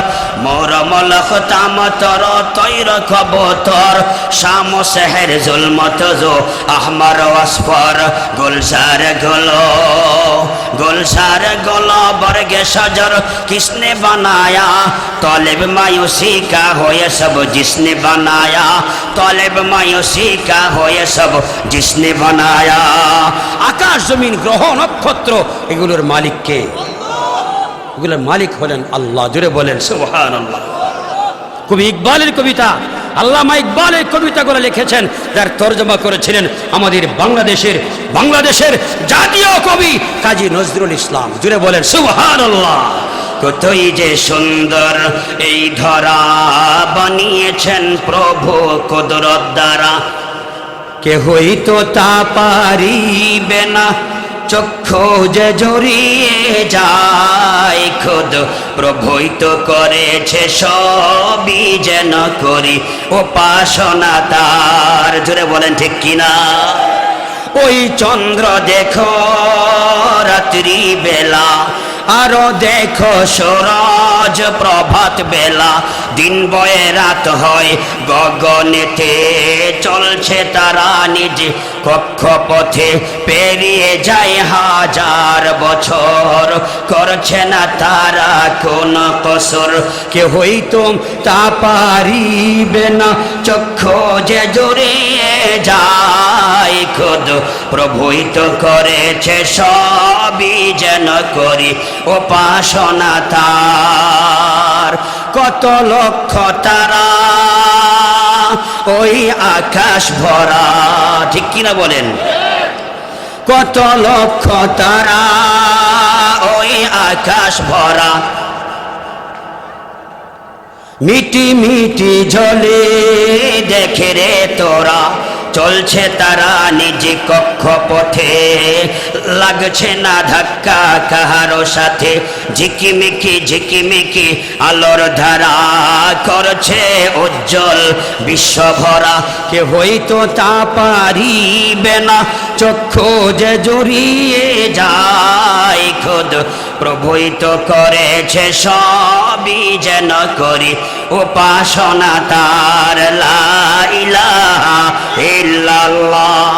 Speaker 1: মোর মলখ তামতর তৈর কবুতর শাম শহর জুলমত জো আহমর ওয়াসফর গুলশার গলো বর্গে সজর किसने बनाया तौलिब मायूसी का हो ये सब जिसने बनाया तौलिब मायूसी का हो ये सब जिसने बनाया। आकाश जमीन ग्रह नक्षत्र এগুলোর মালিক কে? এগুলোর মালিক হলেন আল্লাহ। জোরে বলেন সুবহানাল্লাহ। কবি ইকবালের কবিতা, আল্লামা ইকবালের কবিতাগুলো লিখেছেন, যার তরজমা করেছিলেন আমাদের বাংলাদেশের জাতীয় কবি কাজী নজরুল ইসলাম। জুড়ে বলেন সুবহানাল্লাহ। কতই যে সুন্দর এই ধরা বানিয়েছেন প্রভু কুদরত দ্বারা, কেহই তো তা পারিবে না, চক্ষু যে জড়িয়ে যায় খোদ প্রভুই তো করেছে সবই যেন করি উপাসনা তার। জোরে বলেন ঠিক কিনা? ওই চন্দ্র দেখো রাত্রি বেলা, আরো দেখো সূরজ প্রভাত বেলা, দিন বয়ে রাত হয় গগনেতে চলছে তারা নিজ কক্ষপথে, পেরিয়ে যায় হাজার বছর করছে না তারা কোন কসর, কেহই তো তা পারিবে না, চক্ষু যে জড়িয়ে যায় খোদ প্রভুই তো করেছে সবই যেন করি উপাসনা তার। কত লক্ষ তারা ওই আকাশ ভরা, ঠিক কিনা বলেন? কত লক্ষ তারা ওই আকাশ ভরা, মিটি মিটি ঝলে দেখে রে তোরা, চলছে তারা নিজ কক্ষপথে, লাগছে না ধাক্কা কাহারো সাথে, ঝিকিমিকি ঝিকিমিকি আলোর ধারা করছে উজ্জ্বল বিশ্বভরা, কেহই তো তা পারিবে না, চক্ষু যে জুড়িয়ে যায়, খোদ প্রভুই তো করেছে সবই যেন করি উপাসনা তার, লা ইলাহা ইল্লাল্লাহ।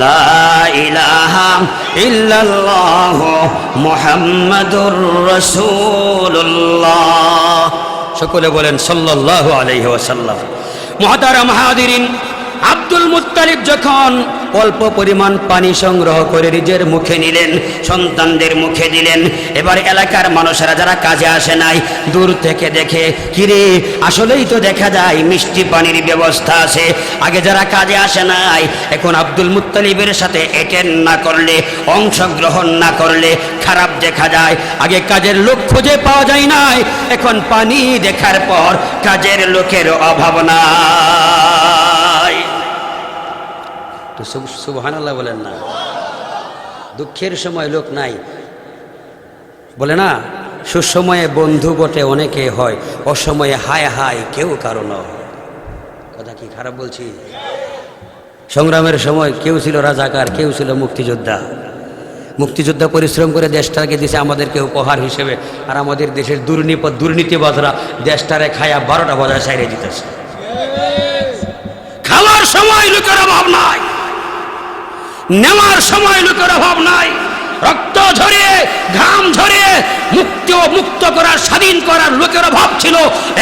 Speaker 1: লা ইলাহা ইল্লাল্লাহ মুহাম্মাদুর রাসূলুল্লাহ। সকলে বলেন সাল্লাল্লাহু আলাইহি ওয়াসাল্লাম। মুহতারাম হাজিরিন, আব্দুল মুত্তালিব যখন অল্প পরিমাণ পানি সংগ্রহ করে নিজের মুখে নিলেন, সন্তানদের মুখে দিলেন, এবার এলাকার মানুষেরা যারা কাজে আসে নাই দূর থেকে দেখে, কিরে আসলেই তো দেখা যায় মিষ্টি পানির ব্যবস্থা আছে। আগে যারা কাজে আসে নাই, এখন আব্দুল মুত্তালিবের সাথে অ্যাটেন্ড না করলে, অংশগ্রহণ না করলে খারাপ দেখা যায়। আগে কাজের লোক খুঁজে পাওয়া যায় নাই, এখন পানি দেখার পর কাজের লোকের অভাব নাই। সুবহানাল্লাহ বলেন না। দুঃখের সময় লোক নাই, বলে না, সুসময়ে বন্ধু বটে অনেকে হয়, অসময়ে হায় হায় কেউ কারো নয়। কথা কি খারাপ বলছি? সংগ্রামের সময় কেউ ছিল রাজাকার, কেউ ছিল মুক্তিযোদ্ধা। মুক্তিযোদ্ধা পরিশ্রম করে দেশটাকে দিছে আমাদেরকে উপহার হিসেবে, আর আমাদের দেশের দুর্নীতিবাজরা দেশটারে খায়া 12টা বাজায় সাইরে দিতেছে। খাওয়ার সময় লোকের অভাব নাই, নেওয়ার সময় লোকের অভাব নাই। রক্ত ঝরিয়ে ঘাম ঝরিয়ে মুক্ত করার, স্বাধীন করার লোকের অভাব ছিল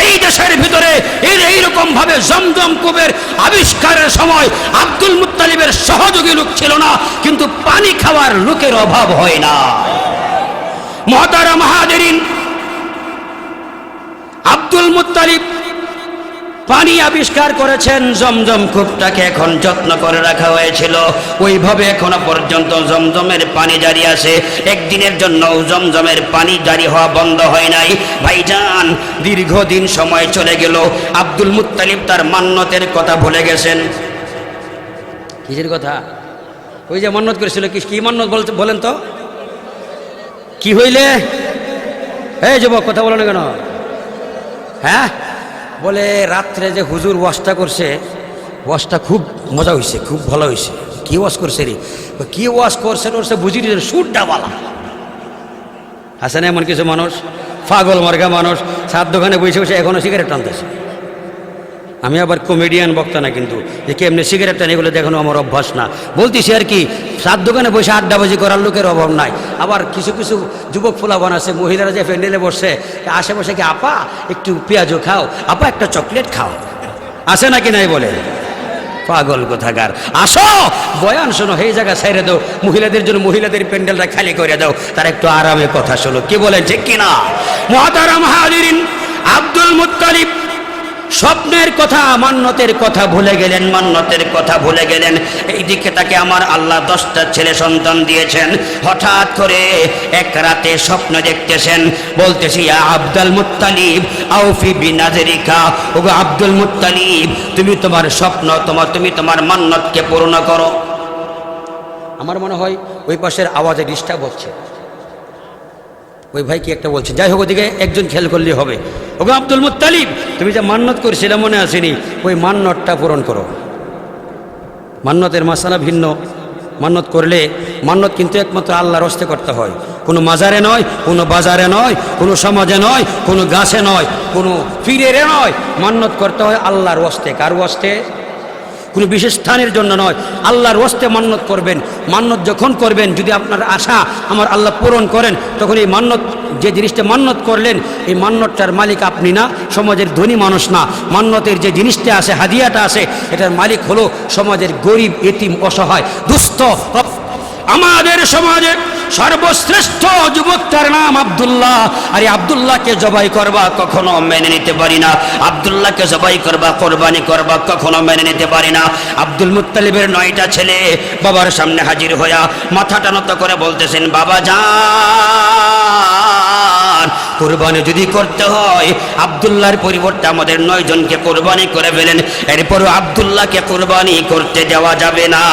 Speaker 1: এই দেশের ভিতরে। এইরকম ভাবে জমজম কূপের আবিষ্কারের সময় আব্দুল মুত্তালিবের সহযোগী লোক ছিল না, কিন্তু পানি খাওয়ার লোকের অভাব হয় না। মুহতারাম হাজিরিন, আব্দুল মুত্তালিব পানি আবিষ্কার করেছেন, জমজম কূপটাকে এখন যত্ন করে রাখা হয়েছিল। ওইভাবে এখনো পর্যন্ত জমজমের পানি জারি আছে। একদিনের জন্য জমজমের পানি জারি হওয়া বন্ধ হয় নাই। ভাইজান, দীর্ঘদিন সময় চলে গেল, আব্দুল মুত্তালিব তার মান্নতের কথা ভুলে গেছেন। কিসের কথা? ওই যে মান্নত করেছিল, কি মান্নত বলেন তো? কি হইলে? এই যুবক, কথা বলো না কেন? হ্যাঁ, বলে রাত্রে যে হুজুর ওয়াজটা করছে, ওয়াজটা খুব মজা হয়েছে, খুব ভালো হয়েছে। কি ওয়াজ করছে রে? কি ওয়াজ করছে বুঝি সুরটা বালা আছে না? এমন কিছু মানুষ, পাগল মার্গা মানুষ, সাত দোকানে বসে বসে এখনো সিগারেট টানতেছে। আমি আবার কমেডিয়ান বক্তা না, কিন্তু যে কেমনি সিগারেট টান এগুলো দেখানো আমার অভ্যাস না। বলতেছি আর কি, সাত দোকানে বসে আড্ডাবাজি করার লোকের অভাব নাই। আবার কিছু কিছু যুবক ফুলাবান আছে, মহিলারা যে প্যান্ডেলে বসছে, আশেপাশে কি আপা একটু পেঁয়াজও খাও, আপা একটা চকলেট খাও, আছে নাকি নাই? বলে পাগল কোথাকার। আসো বয়ান শোনো, এই জায়গা ছেড়ে দাও, মহিলাদের জন্য মহিলাদের প্যান্ডেলটা খালি করে দাও, তার একটু আরামে কথা শোনো। কি বলেন, ঠিক কিনা? মুহতারাম হাজিরিন, আব্দুল মুত্তালিব স্বপ্নের কথা, মান্নতের কথা ভুলে গেলেন, মান্নতের কথা ভুলে গেলেন। এইদিকে তাকে আমার আল্লাহ 10টা ছেলে সন্তান দিয়েছেন। হঠাৎ করে এক রাতে স্বপ্ন দেখতেছেন, বলতেছি, ইয়া আব্দুল মুত্তালিব আউফি বিনাজরিকা, ওগো আব্দুল মুত্তালিব, তুমি তোমার স্বপ্ন, তুমি তোমার মান্নতকে পূর্ণ করো। আমার মনে হয় ওই পাশের আওয়াজে ডিস্টার্ব হচ্ছে। ওই ভাই কি একটা বলছে, যাই হোক, ওদিকে একজন খেয়াল করলে হবে। ওগো আব্দুল মুত্তালিব, তুমি যে মান্নত করেছিলে মনে আসেনি, ওই মান্নতটা পূরণ করো। মান্নতের মাসালা ভিন্ন। মান্নত করলে, মান্নত কিন্তু একমাত্র আল্লাহর হস্তে করতে হয়, কোনো মাজারে নয়, কোনো বাজারে নয়, কোনো সমাজে নয়, কোনো গাছে নয়, কোনো পীরেরে নয়। মান্নত করতে হয় আল্লাহর হস্তে। কার হস্তে? কোনো বিশেষ স্থানের জন্য নয়, আল্লাহর হস্তে মান্নত করবেন। মান্নত যখন করবেন, যদি আপনার আশা আমার আল্লাহ পূরণ করেন, তখন এই মান্নত, যে জিনিসটা মান্নত করলেন, এই মান্নতটার মালিক আপনি না, সমাজের ধনী মানুষ না। মান্নতের যে জিনিসটা আছে, হাদিয়াটা আছে, এটার মালিক হলো সমাজের গরিব, এতিম, অসহায়, দুস্থ। আমাদের সমাজে সর্বশ্রেষ্ঠ যুবকটার নাম আব্দুল্লাহ। আর এই আব্দুল্লাহকে জবাই করবা কখনো মেনে নিতে পারি না। আব্দুল্লাহকে জবাই করবা, কোরবানি করবা, কখনো মেনে নিতে পারি না। আব্দুল মুত্তালিবের 9টা ছেলে বাবার সামনে হাজির হইয়া মাথাটা নত করে বলতেছেন, বাবা জান, কোরবানি যদি করতে হয়, আব্দুল্লাহর পরিবর্তে আমাদের 9 জনকে কোরবানি করে ফেলেন, এরপরও আব্দুল্লাহকে কোরবানি করতে দেওয়া যাবে না।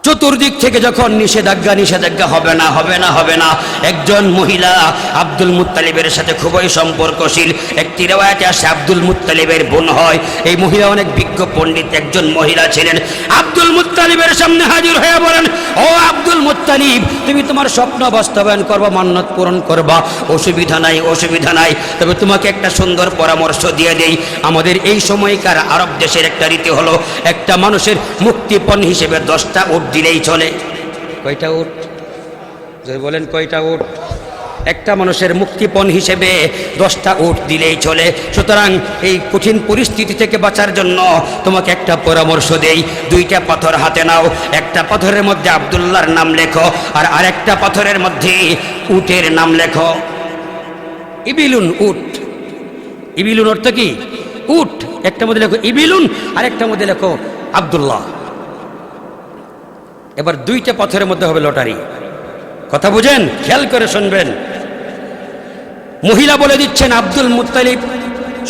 Speaker 1: চতুর্দিক থেকে যখন নিষেধাজ্ঞা হবে না হবে না হবে না, একজন মহিলা আব্দুল মুত্তালিবের সাথে খুবই সম্পর্কশীল, একটি রিওয়ায়াতে আসে আব্দুল মুত্তালিবের বোন হয়। এই মহিলা অনেক বিজ্ঞ পণ্ডিত একজন মহিলা ছিলেন। আব্দুল মুত্তালিবের সামনে হাজির হয়ে বলেন, ও আব্দুল মুত্তালিব, তুমি তোমার স্বপ্ন বাস্তবায়ন করবা, মান্নত পূরণ করবা, অসুবিধা নাই অসুবিধা নাই, তবে তোমাকে একটা সুন্দর পরামর্শ দিয়ে দেই। আমাদের এই সময়কার আরব দেশের একটা রীতি হলো, একটা মানুষের মুক্তিপণ হিসেবে 10টা উট দিলেই চলে। কয়টা উট? যদি বলেন কয়টা উট? একটা মানুষের মুক্তিপণ হিসেবে 10টা উট দিলেই চলে। সুতরাং এই কঠিন পরিস্থিতি থেকে বাঁচার জন্য তোমাকে একটা পরামর্শ দেই, 2টা পাথর হাতে নাও, একটা পাথরের মধ্যে আব্দুল্লাহর নাম লেখো, আর আরেকটা পাথরের মধ্যে উটের নাম লেখো। ইবিলুন, উট। ইবিলুন অর্থ কি? উট। একটা মধ্যে লেখো ইবিলুন, আর একটা মধ্যে লেখো আব্দুল্লাহ। এবার 2টা পাথরের মধ্যে হবে লটারি। কথা বুঝেন? খেয়াল করে শুনবেন। মহিলা বলে দিচ্ছেন, আব্দুল মুত্তালিব,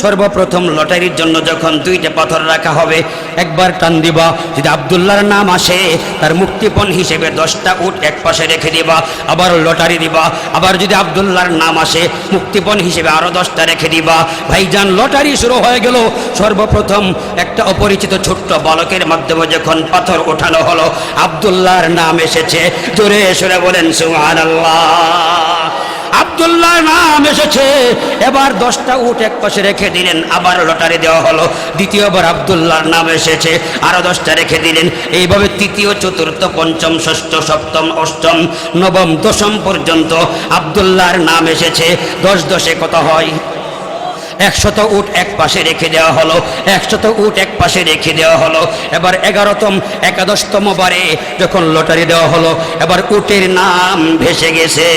Speaker 1: সর্বপ্রথম লটারির জন্য যখন 2টা পাথর রাখা হবে, একবার টান দিবা, যদি আব্দুল্লাহর নাম আসে তার মুক্তিপণ হিসেবে 10টা উট এক পাশে রেখে দিবা, আবার লটারি দিবা, আবার যদি আব্দুল্লাহর নাম আসে মুক্তিপণ হিসেবে আরো 10টা রেখে দিবা। ভাইজান, লটারি শুরু হয়ে গেল। সর্বপ্রথম একটা অপরিচিত ছোট্ট বালকের মাধ্যমে যখন পাথর ওঠানো হলো, আব্দুল্লাহর নাম এসেছে। জোরে সরে বলেন সুবহানাল্লাহ। আব্দুল্লাহর নাম এসেছে। এবার 10টা উট এক পাশে রেখে দিলেন, আবার লটারি দেওয়া হলো। দ্বিতীয়বার আব্দুল্লাহর নাম এসেছে, আরো 10টা রেখে দিলেন। এইভাবে তৃতীয়, চতুর্থ, পঞ্চম, ষষ্ঠ, সপ্তম, অষ্টম, নবম, দশম পর্যন্ত আব্দুল্লাহর নাম এসেছে। 10 10 কত হয়? 100 উট এক পাশে রেখে দেওয়া হলো, 100 উট এক পাশে রেখে দেওয়া হলো। এবার 11তম, 11তম বারে যখন লটারি দেওয়া হলো, এবার উটের নাম ভেসে গেছে।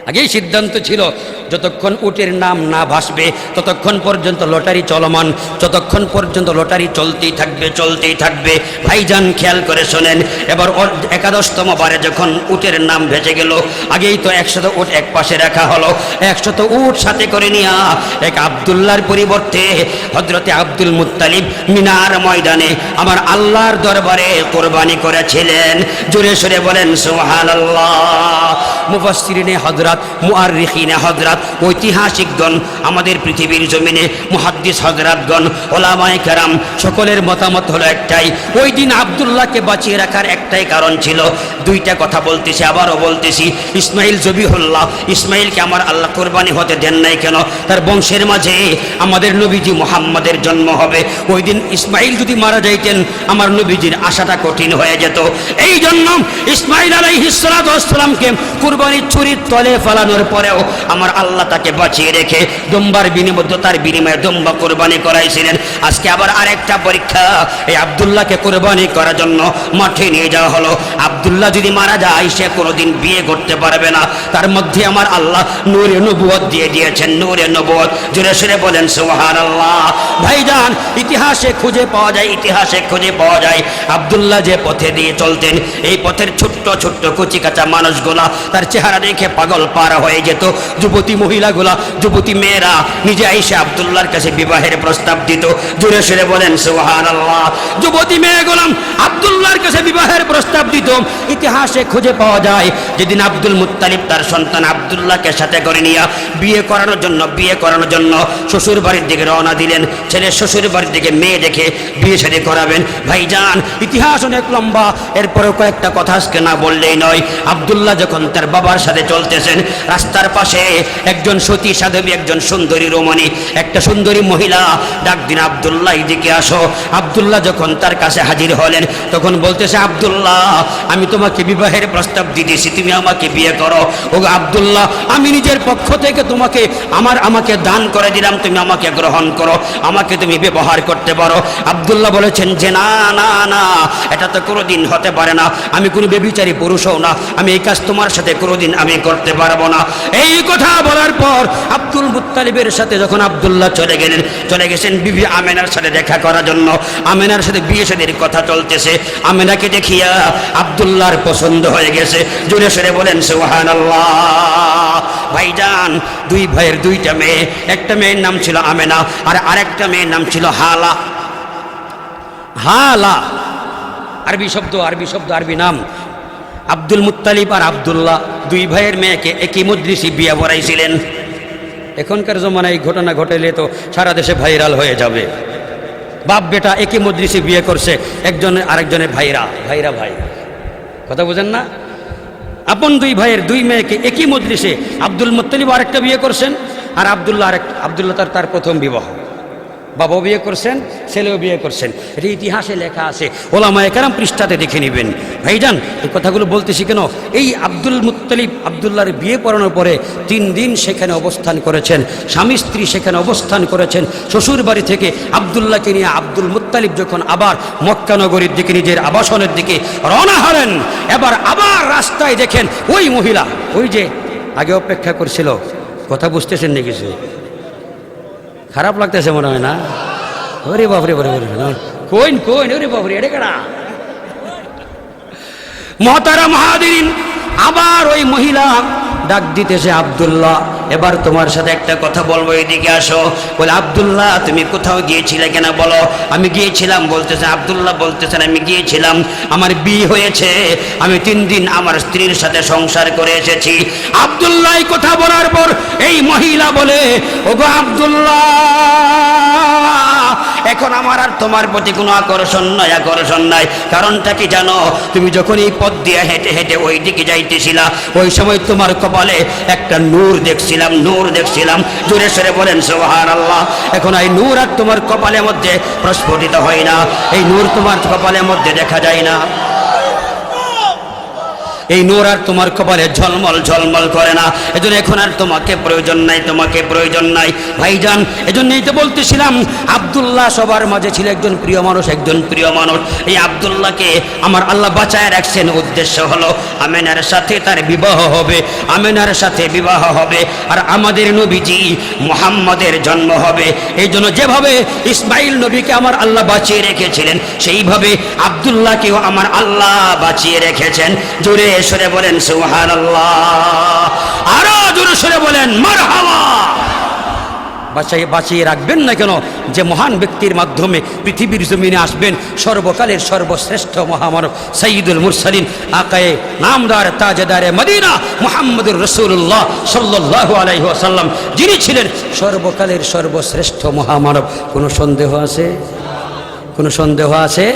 Speaker 1: আগেই সিদ্ধান্ত ছিল, যতক্ষণ উটের নাম না ভাসবে ততক্ষণ পর্যন্ত লটারি চলমান, যতক্ষণ পর্যন্ত লটারি চলতেই থাকবে চলতেই থাকবে। ভাইজান, খেয়াল করে শোনেন। এবার 11তম বারে যখন উটের নাম ভেসে গেল, আগেই তো 100 উট এক পাশে রাখা হলো, 100 উট সাথে করে নিয়া এক আব্দুল্লাহর পরিবর্তে হযরতে আব্দুল মুত্তালিব মিনার ময়দানে আমার আল্লাহর দরবারে কোরবানি করেছিলেন। জোরে সরে বলেন সুবহানাল্লাহ। মুফাসসিরিনে হযরত, মুআররিখিনে হযরত, ঐতিহাসিকগণ, আমাদের পৃথিবীর জমিনে মুহাদ্দিস হযরতগণ, ওলামায়ে কেরাম, সকলের মতামত হলো একটাই, ওই দিন আব্দুল্লাহকে বাঁচিয়ে রাখার একটাই কারণ ছিল। 2টা কথা বলতেছি, আবারও বলতেছি। ইসমাইল জবিহুল্লাহ, ইসমাইলকে আমার আল্লাহ কোরবানি হতে দেন নাই কেন? তার বংশের মাঝে আমাদের নবীজি মুহাম্মাদের জন্ম হবে। ওই দিন ইসমাইল যদি মারা যাইতেন, আমার নবীজির আশাটা কঠিন হয়ে যেত। এই জন্য ইসমাইল আলাইহিস সালাতু ওয়াস সালামকে কুরবানির ছুরির তলে ফালানোর পরেও আমার আল্লাহ তাকে বাঁচিয়ে রেখে দুম্বার তার বিনিময়ে দুম্বা কোরবানি করাইছিলেন। আজকে আবার আরেকটা পরীক্ষা, এই আব্দুল্লাহকে কোরবানি করার জন্য মাঠে নিয়ে যাওয়া হলো। আব্দুল্লাহ যদি মারা যায়, সে কোনোদিন বিয়ে করতে পারবে না। তার মধ্যে আমার আল্লাহ নূরে নবুয়ত দিয়ে দিয়েছেন, নূরে নবুয়ত। জোরে সরে বলেন সুবহানাল্লাহ। ভাইজান, ইতিহাসে খুঁজে পাওয়া যায়, ইতিহাসে খুঁজে পাওয়া যায় আব্দুল্লাহ যে পথে দিয়ে চলতেন, এই পথের ছোট্ট ছোট্ট কচি কাঁচা মানুষগুলা তার চেহারা দেখে পাগল পারা হয়ে যেত। যুবতী মহিলাগুলা, যুবতী মেয়েরা নিজে আইসে আব্দুল্লাহর কাছে বিবাহের প্রস্তাব দিত। জোরে সরে বলেন সুবহানাল্লাহ। যুবতী মেয়েগুলা আব্দুল্লাহর কাছে বিবাহের প্রস্তাব দিত। ইতিহাসে খুঁজে পাওয়া যায়, যেদিন আব্দুল মুত্তালিব তার সন্তান আব্দুল্লাহকে সাথে করে নিয়ে বিয়ে করানোর জন্য শ্বশুর বাড়ির দিকে রওনা দিলেন। ছেলে শ্বশুর বাড়ির দিকে মেয়ে দেখে বিয়ে শাদী করাবেন। ভাইজান, ইতিহাস অনেক লম্বা, এরপরেও কয়েকটা কথা আজকে না বললেই নয়। আব্দুল্লাহ যখন তার বাবার সাথে চলতেছেন, রাস্তার পাশে একজন সতী সাধবী, একজন সুন্দরী রমণী, একটা সুন্দরী মহিলা ডাক দিন, আব্দুল্লাহ এদিকে আসো। আব্দুল্লাহ যখন তার কাছে হাজির হলেন, তখন বলতেছে, আব্দুল্লাহ, আমি তোমাকে বিবাহের প্রস্তাব দিয়েছি, তুমি আমাকে বিয়ে করো। ও আব্দুল্লাহ, আমি নিজের পক্ষ থেকে তোমাকে আমাকে দান করে দিলাম, তুমি আমাকে গ্রহণ করো, আমাকে তুমি ব্যবহার করতে পারো। আব্দুল্লাহ বলেছেন যে না না না, এটা তো কোনোদিন হতে পারে না, আমি কোনো ব্যভিচারী পুরুষও না, আমি এই কাজ তোমার সাথে কোনোদিন আমি করতে পারবো না। এই কথা বলার পর আব্দুল মুত্তালিবের সাথে যখন আব্দুল্লাহ চলে গেছেন বিবি আমেনার সাথে দেখা করার জন্য, আমেনার সাথে বিয়ে শাদীর কথা চলতেছে। আমেনাকে দেখিয়া আব্দুল্লাহর পছন্দ হয়ে গেছে। জোরে সরে বলেন সুবহানাল্লাহ। ভাইজান, 2 ভাইয়ের 2টা মেয়ে, একটা মেয়ের নাম ছিল আমেনা আর আরেকটা মেয়ের নাম ছিল হালা। আরবি শব্দ, আরবি নাম। আব্দুল মুত্তালিব আর আব্দুল্লাহ দুই ভাইয়ের মেয়েকে একই মজলিসে বিয়ে পড়াইছিলেন। এখনকার জমানায় এই ঘটনা ঘটেলে তো সারা দেশে ভাইরাল হয়ে যাবে। বাপ বেটা একই মজলিসে বিয়ে করছে, একজনের আরেকজনের ভাইরা ভাই, কথা বোঝেন না? আপন দুই ভাইয়ের দুই মেয়েকে একই মজলিসে আব্দুল মুত্তালিব আরেকটা বিয়ে করছেন, আর আব্দুল্লাহ তার প্রথম বিবাহ। বাবাও বিয়ে করছেন, ছেলেও বিয়ে করছেন। এটা ইতিহাসে লেখা আছে, ওলামায়ে কেরাম পৃষ্ঠাতে দেখে নেবেন। ভাইজান, এই কথাগুলো বলতেছি কেন? এই আব্দুল মুত্তালিব আব্দুল্লাহর বিয়ে পড়ানোর পরে 3 দিন সেখানে অবস্থান করেছেন, স্বামী স্ত্রী সেখানে অবস্থান করেছেন। শ্বশুর বাড়ি থেকে আব্দুল্লাহকে নিয়ে আব্দুল মুত্তালিব যখন আবার মক্কা নগরীর দিকে, নিজের আবাসনের দিকে রওনা হলেন, এবার আবার রাস্তায় দেখেন ওই মহিলা, ওই যে আগে অপেক্ষা করছিল। কথা বুঝতেছেন না কিছু? খারাপ লাগতেছে মনে হয় না? ওরে বাবরে কোন ওরে বাবরে, এটা কেডা? মুহতারাম হাজিরিন, আবার ওই মহিলা ডাক দিতেছে, আব্দুল্লাহ এবার তোমার সাথে একটা কথা বলবো, এদিকে আসো। বলে, আব্দুল্লাহ তুমি কোথাও গিয়েছিলে কেন? বলো। আমি গিয়েছিলাম। বলতেছে আব্দুল্লাহ, বলতেছেন আমি গিয়েছিলাম, আমার বিয়ে হয়েছে, আমি 3 দিন আমার স্ত্রীর সাথে সংসার করে এসেছি। আব্দুল্লাহ কথা বলার পর এই মহিলা বলে, ওগো আব্দুল্লাহ, এখন আমার আর তোমার প্রতি কোনো আকর্ষণ নাই। কারণটা কি জানো? তুমি যখন এই পথ দিয়ে হেঁটে হেঁটে ওই দিকে যাইতেছিলা, ওই সময় তোমার কপালে একটা নূর দেখছিলাম। জোরে সরে বলেন সুবহানাল্লাহ। এখন এই নূর আর তোমার কপালের মধ্যে প্রস্ফুটিত হয় না, এই নূর তোমার কপালের মধ্যে দেখা যায় না, এই নূর আর তোমার কপালে ঝলমল করে না। এজন্য এখন আর তোমাকে প্রয়োজন নাই ভাইজান। এজন্যই তো বলতেছিলাম, আব্দুল্লাহ সবার মাঝে ছিল একজন প্রিয় মানুষ। এই আব্দুল্লাহকে আমার আল্লাহ বাঁচায় রাখছেন। উদ্দেশ্য হলো আমেনার সাথে তার বিবাহ হবে, আর আমাদের নবীজি মুহাম্মদের জন্ম হবে। এই জন্য যেভাবে ইসমাইল নবীকে আমার আল্লাহ বাঁচিয়ে রেখেছিলেন, সেইভাবে আব্দুল্লাহকেও আমার আল্লাহ বাঁচিয়ে রেখেছেন। জোরে সরে বলেন সুবহানাল্লাহ, আরো জোরে সরে বলেন মারহাবা। বাঁচিয়ে রাখবেন না কেন? যে মহান ব্যক্তির মাধ্যমে পৃথিবীর জমিনে আসবেন সর্বকালের সর্বশ্রেষ্ঠ মহামানব সাইয়্যিদুল মুরসালিন, আকায়ে নামদার তাজদারে মদিনা মুহাম্মদুর রাসূলুল্লাহ সাল্লাল্লাহু আলাইহি ওয়াসাল্লাম, যিনি ছিলেন সর্বকালের সর্বশ্রেষ্ঠ মহামানব। কোনো সন্দেহ আছে?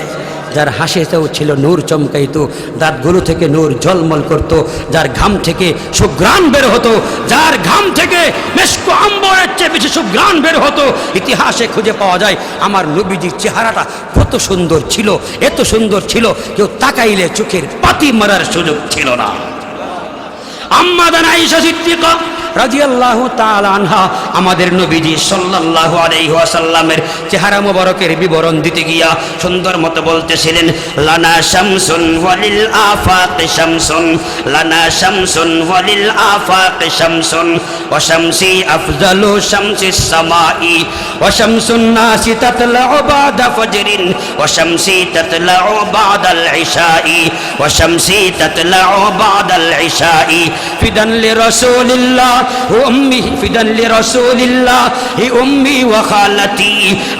Speaker 1: যার হাসিতেও ছিল নূর চমকাইতো, দাঁতগুলো থেকে নূর ঝলমল করত, যার ঘাম থেকে সুঘ্রাণ বের হতো, যার ঘাম থেকে মেশক আম্বরের চেয়ে বেশি সুঘ্রাণ বের হতো। ইতিহাসে খুঁজে পাওয়া যায় আমার নবীজির চেহারাটা কত সুন্দর ছিল, এত সুন্দর ছিল কেউ তাকাইলে চোখের পাতি মারার সুযোগ ছিল না। আম্মা জান আয়েশা সিদ্দিকা রাদিয়াল্লাহু তাআলা আনহা আমাদের নবীজি সাল্লাল্লাহু আলাইহি ওয়াসাল্লামের চেহারা মোবারকের বিবরণ দিতে গিয়া সুন্দর মতো বলতেছিলেন, লানা শামসুন ওয়ালিল আফাক শামসুন, লানা শামসুন ওয়ালিল আফাক শামসুন, ওয়া শামসি আফজালু শামসিস সামাই, ওয়া শামসুন নাসি তাতলাউ বাদা ফজরিন, ওয়া শামসি তাতলাউ বাদাল ইশাই, ওয়া শামসি তাতলাউ বাদাল ইশাই, ফিদান লিরাসূলিল্লাহ أمي فداً لرسول الله أمي وخالتي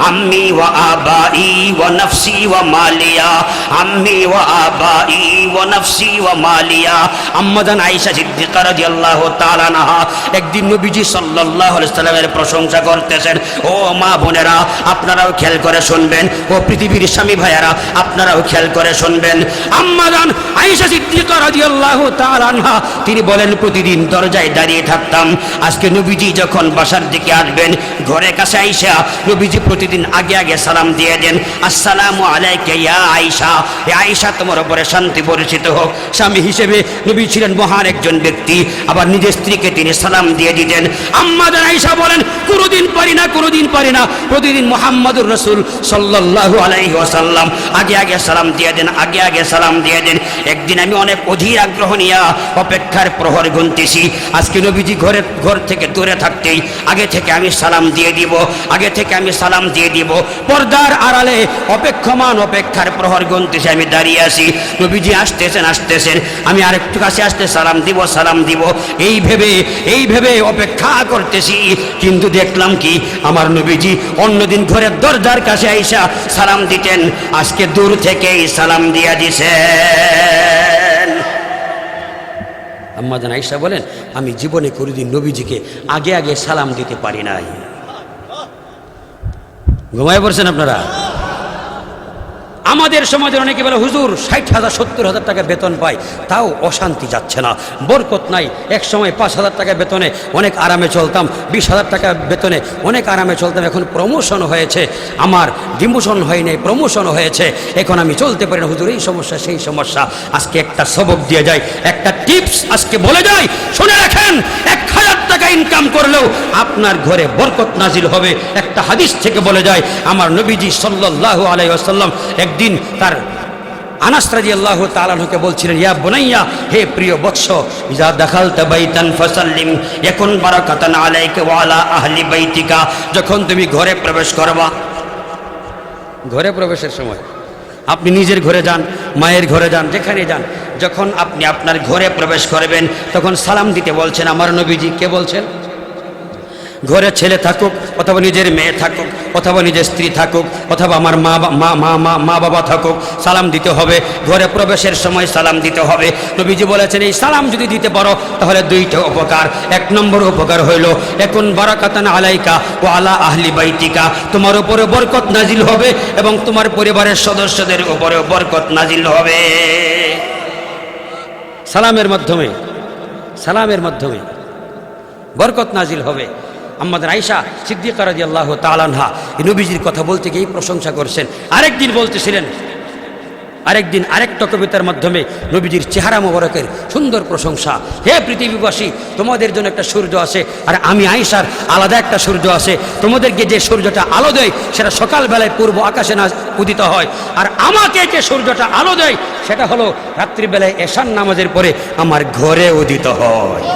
Speaker 1: عمي وآبائي ونفسي وماليا عمي وآبائي ونفسي وماليا আম্মা জান আয়েশা সিদ্দিকা রাদিয়াল্লাহু তাআলা আনহা একদিন নবীজি সাল্লাল্লাহু আলাইহি ওয়াসাল্লামের প্রশংসা করতেছেন। ও মা বোনেরা, আপনারাও খেয়াল করে শুনবেন, ও পৃথিবীর স্বামী ভাইয়ারা আপনারাও খেয়াল করে শুনবেন। আম্মা জান আয়েশা সিদ্দিকা রাদিয়াল্লাহু তাআলা আনহা তিনি বলেন, প্রতিদিন দরজায় দাঁড়িয়ে থাকতাম। আজকে নবীজি যখন বাসার দিকে আসবেন, ঘরের কাছে আয়েশা নবীজি প্রতিদিন আগে সালাম দিয়ে দেন, আসসালামু আলাইকা ইয়া আয়েশা, হে আয়েশা তোমার উপরে শান্তি বর্ষিত হোক। স্বামী হিসেবে নবী ছিলেন মহান একজন ব্যক্তি, আবার নিজের স্ত্রীকে তিনি সালাম দিয়ে দিতেন। আম্মা জান আয়েশা বলেন, কোনোদিন পারি না, প্রতিদিন মুহাম্মদুর রাসূল সাল্লাল্লাহু আলাইহি ওয়াসাল্লাম আগে সালাম দিয়ে দেন। একদিন আমি অনেক অধীর আগ্রহ নিয়ে অপেক্ষার প্রহর গুনতেছি, আজকে নবীজি ঘর থেকে দূরে থাকতেই আগে থেকে আমি সালাম দিয়ে দিব, আগে থেকে আমি সালাম দিয়ে দিব। পর্দার আড়ালে অপেক্ষার প্রহর গুনতেছে, আমি দাঁড়িয়ে আছি, নবীজি আসতেছেন, আমি আরেকটু কাছে আসতে সালাম দিব, এই ভেবে অপেক্ষা করতেছি। কিন্তু দেখলাম কি, আমার নবীজি অন্যদিন ঘরের দরজার কাছে আইসা সালাম দিতেন, আজকে দূর থেকেই সালাম দিয়া দিছেন। আম্মা জান আয়েশা বলেন, আমি জীবনে কোনোদিন নবীজিকে আগে সালাম দিতে পারি নাই। ঘুমায় পড়ছেন আপনারা? আমাদের সমাজের অনেকে বলে, হুজুর 60,000 70,000 টাকা বেতন পায়, তাও অশান্তি যাচ্ছে না, বরকত নাই। এক সময় 5,000 টাকা বেতনে অনেক আরামে চলতাম, 20,000 টাকা বেতনে অনেক আরামে চলতাম, এখন প্রমোশন হয়েছে, আমার ডিমোশন হয় নাই, প্রমোশন হয়েছে, এখন আমি চলতে পারি না হুজুর, এই সমস্যা সেই সমস্যা। আজকে একটা সবক দিয়ে যায়, একটা টিপস আজকে বলে যায়, শুনে রাখেন, 1,000 টাকা ইনকাম করলেও আপনার ঘরে বরকত নাজিল হবে। একটা হাদিস থেকে বলে যায়, আমার নবীজি সাল্লাল্লাহু আলাইহি ওয়াসাল্লাম একদিন তার আনাস রাদিয়াল্লাহু তাআলা আনহুকে বলছিলেন, ইয়া বুনাইয়া, হে প্রিয় বৎস, ইজা দাখালতা বাইতান ফাসাল্লিম ইয়াকুন বারাকাতান আলাইকা ওয়া আলা আহলি বাইতিকা। যখন তুমি ঘরে প্রবেশ করবা, ঘরে প্রবেশের সময় আপনি নিজের ঘরে যান, মায়ের ঘরে যান, যেখানে যান, যখন আপনি আপনার ঘরে প্রবেশ করবেন তখন সালাম দিতে বলছেন আমার নবীজি। কে বলছেন? ঘরে ছেলে থাকুক, অথবা নিজের মেয়ে থাকুক, অথবা নিজের স্ত্রী থাকুক, অথবা আমার মা বাবা থাকুক, সালাম দিতে হবে। ঘরে প্রবেশের সময় সালাম দিতে হবে। নবীজি বলেছেন, এই সালাম যদি দিতে পারো তাহলে দুইটা উপকার। 1 নম্বর উপকার হইল, এখন বারাকাতান আলাইকা ও আলা আহলি বাইতিকা, তোমার উপরে বরকত নাজিল হবে এবং তোমার পরিবারের সদস্যদের উপরেও বরকত নাজিল হবে। সালামের মাধ্যমে বরকত নাজিল হবে। আমাদের আয়েশা সিদ্দিকা রাদিয়াল্লাহু তাআলা আনহা এই নবীজির কথা বলতে গিয়ে প্রশংসা করছেন। আরেকদিন বলতেছিলেন, আরেকটা কবিতার মাধ্যমে নবীজির চেহারা মোবারকের সুন্দর প্রশংসা। হে পৃথিবীবাসী, তোমাদের জন্য একটা সূর্য আছে, আর আমি আয়েশার আলাদা একটা সূর্য আছে। তোমাদেরকে যে সূর্যটা আলো দেয় সেটা সকালবেলায় পূর্ব আকাশে না উদিত হয়, আর আমাকে যে সূর্যটা আলো দেয় সেটা হলো রাত্রিবেলায় এশার নামাজের পরে আমার ঘরে উদিত হয়।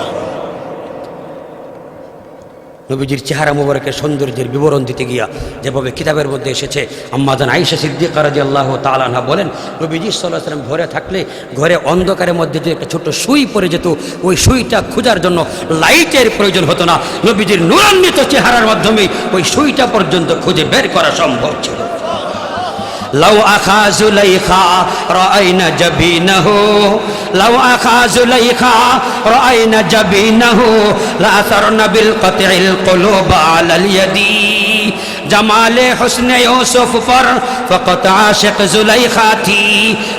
Speaker 1: নবীজির চেহারা মোবারকের সৌন্দর্যের বিবরণ দিতে গিয়া যেভাবে কিতাবের মধ্যে এসেছে, আম্মা জান আয়েশা সিদ্দিকা রাদিয়াল্লাহু তাআলা আনহা বলেন, নবীজি সাল্লাল্লাহু আলাইহি ওয়াসাল্লাম ঘরে থাকলে ঘরে অন্ধকারের মধ্যে যে একটা ছোট সুই পড়ে যেত, ওই সুইটা খোঁজার জন্য লাইটের প্রয়োজন হতো না। নবীজির নূরান্বিত চেহারার মাধ্যমে ওই সুইটা পর্যন্ত খুঁজে বের করা সম্ভব ছিল। লাউ আখা যুলাইখা রাআইনা জাবিনাহু, লাউ আখা যুলাইখা রাআইনা জাবিনাহু লা আসারনা বিল কতইল কুলুব আলাল ইয়াদি। जमाले हुस्ने यूसुफ पर फकत आशिक जुलैखा थी,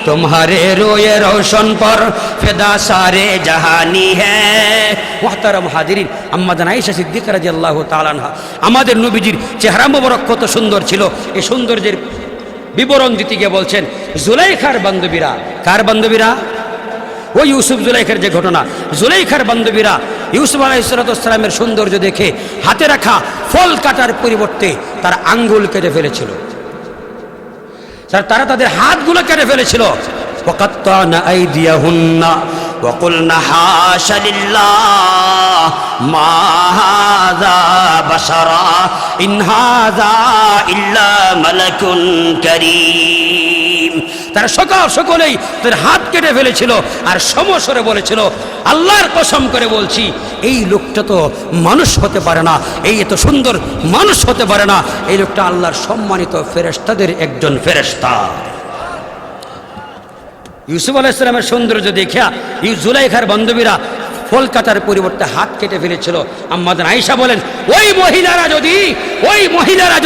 Speaker 1: तुम्हारे रोए रोशन पर फिदा सारे जहानी है। मुहतरम हाजिरिन, अम्मा जान आयशा सिद्दीका রাদিয়াল্লাহু তাআলা আনহা আমাদের নবীজির চেহারা মোবারক কত সুন্দর ছিল, এই সৌন্দর্যের বিবরণ দিতে গিয়ে বলছেন, জুলাইখার বান্ধবীরা, কার বান্ধবীরা? ওই ইউসুফ জুলাইখার যে ঘটনা, জুলাইখার বান্ধবীরা ইউসুফ আলাইহিস সালামের সৌন্দর্য দেখে হাতে রাখা ফল কাটার পরিবর্তে তারা আঙ্গুল কেটে ফেলেছিল, তারা তাদের হাতগুলো কেটে ফেলেছিল। ওয়াকাত্তানা আইদিয়াহুন্না ওয়া কুলনা হাশা লিল্লাহ মা হাযা বাশারা ইন হাযা ইল্লা মালাকুন কারীম। তারা সকলেই তাদের হাত কেটে ফেলেছিল আর সমস্বরে বলেছিল, আল্লাহর কসম করে বলছি, এই লোকটা তো মানুষ হতে পারে না, এই এত সুন্দর মানুষ হতে পারে না, এই লোকটা আল্লাহর সম্মানিত ফেরেশতাদের একজন ফেরেশতা। ইউসুফ আলাইহিস সালামের সৌন্দর্য দেখিয়া জুলাইখার বান্ধবীরা ফল কাটার পরিবর্তে হাত কেটে ফেলেছিল। আম্মা জান আয়েশা বলেন, ওই মহিলারা